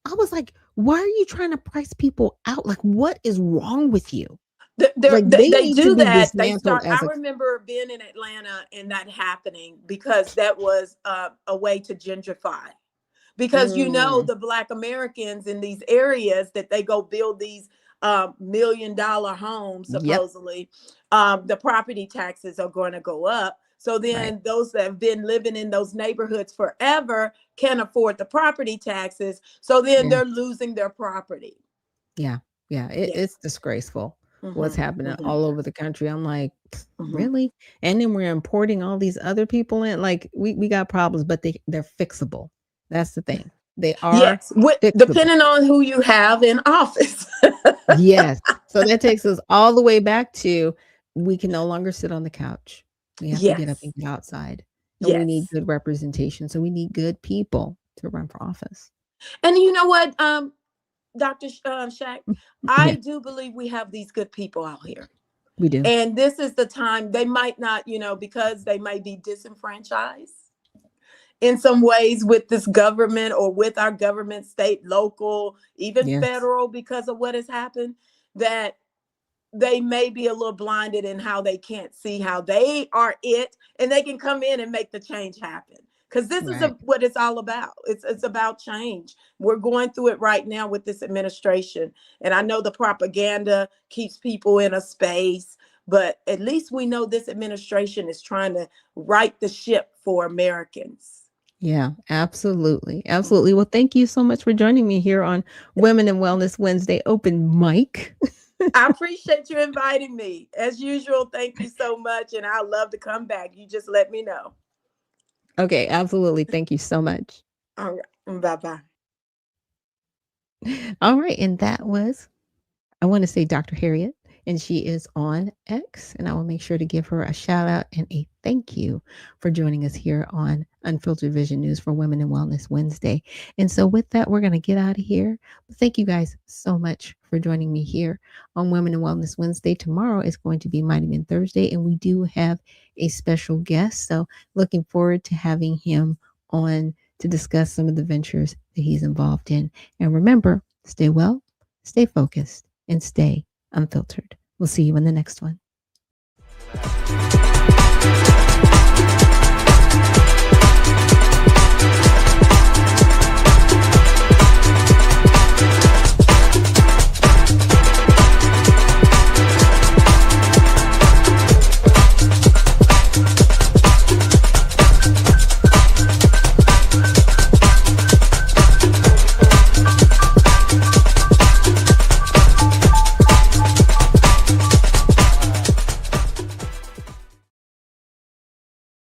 I was like, why are you trying to price people out? Like, what is wrong with you? Like, they They need to do be that. dismantled as I a. remember being in Atlanta and that happening because that was a way to gentrify. Because Mm, the Black Americans in these areas that they go build these $1 million homes, supposedly, the property taxes are going to go up. So then those that have been living in those neighborhoods forever can't afford the property taxes. So then they're losing their property. Yeah. It's disgraceful what's happening all over the country. I'm like, really? And then we're importing all these other people in. Like we got problems, but they're fixable. That's the thing. They are fixable. Depending on who you have in office. Yes. So that takes us all the way back to we can no longer sit on the couch. We have to get up and get outside. And we need good representation. So we need good people to run for office. And you know what, Dr. Shaq, I do believe we have these good people out here. We do. And this is the time they might not, because they might be disenfranchised in some ways with this government or with our government, state, local, even federal, because of what has happened, that they may be a little blinded in how they can't see how they are it, and they can come in and make the change happen. Because this is what it's all about. It's about change. We're going through it right now with this administration. And I know the propaganda keeps people in a space, but at least we know this administration is trying to right the ship for Americans. Yeah, absolutely. Absolutely. Well, thank you so much for joining me here on Women in Wellness Wednesday Open Mic. I appreciate you inviting me. As usual, thank you so much. And I'd love to come back. You just let me know. Okay, absolutely. Thank you so much. All right. Bye-bye. All right. And that was, I want to say Dr. Harriet, and she is on X, and I will make sure to give her a shout out and a thank you for joining us here on Unfiltered Vision News for Women in Wellness Wednesday. And so with that, we're going to get out of here. Thank you guys so much for joining me here on Women in Wellness Wednesday. Tomorrow is going to be Mighty Men Thursday, and we do have a special guest. So looking forward to having him on to discuss some of the ventures that he's involved in. And remember, stay well, stay focused, and stay unfiltered. We'll see you in the next one.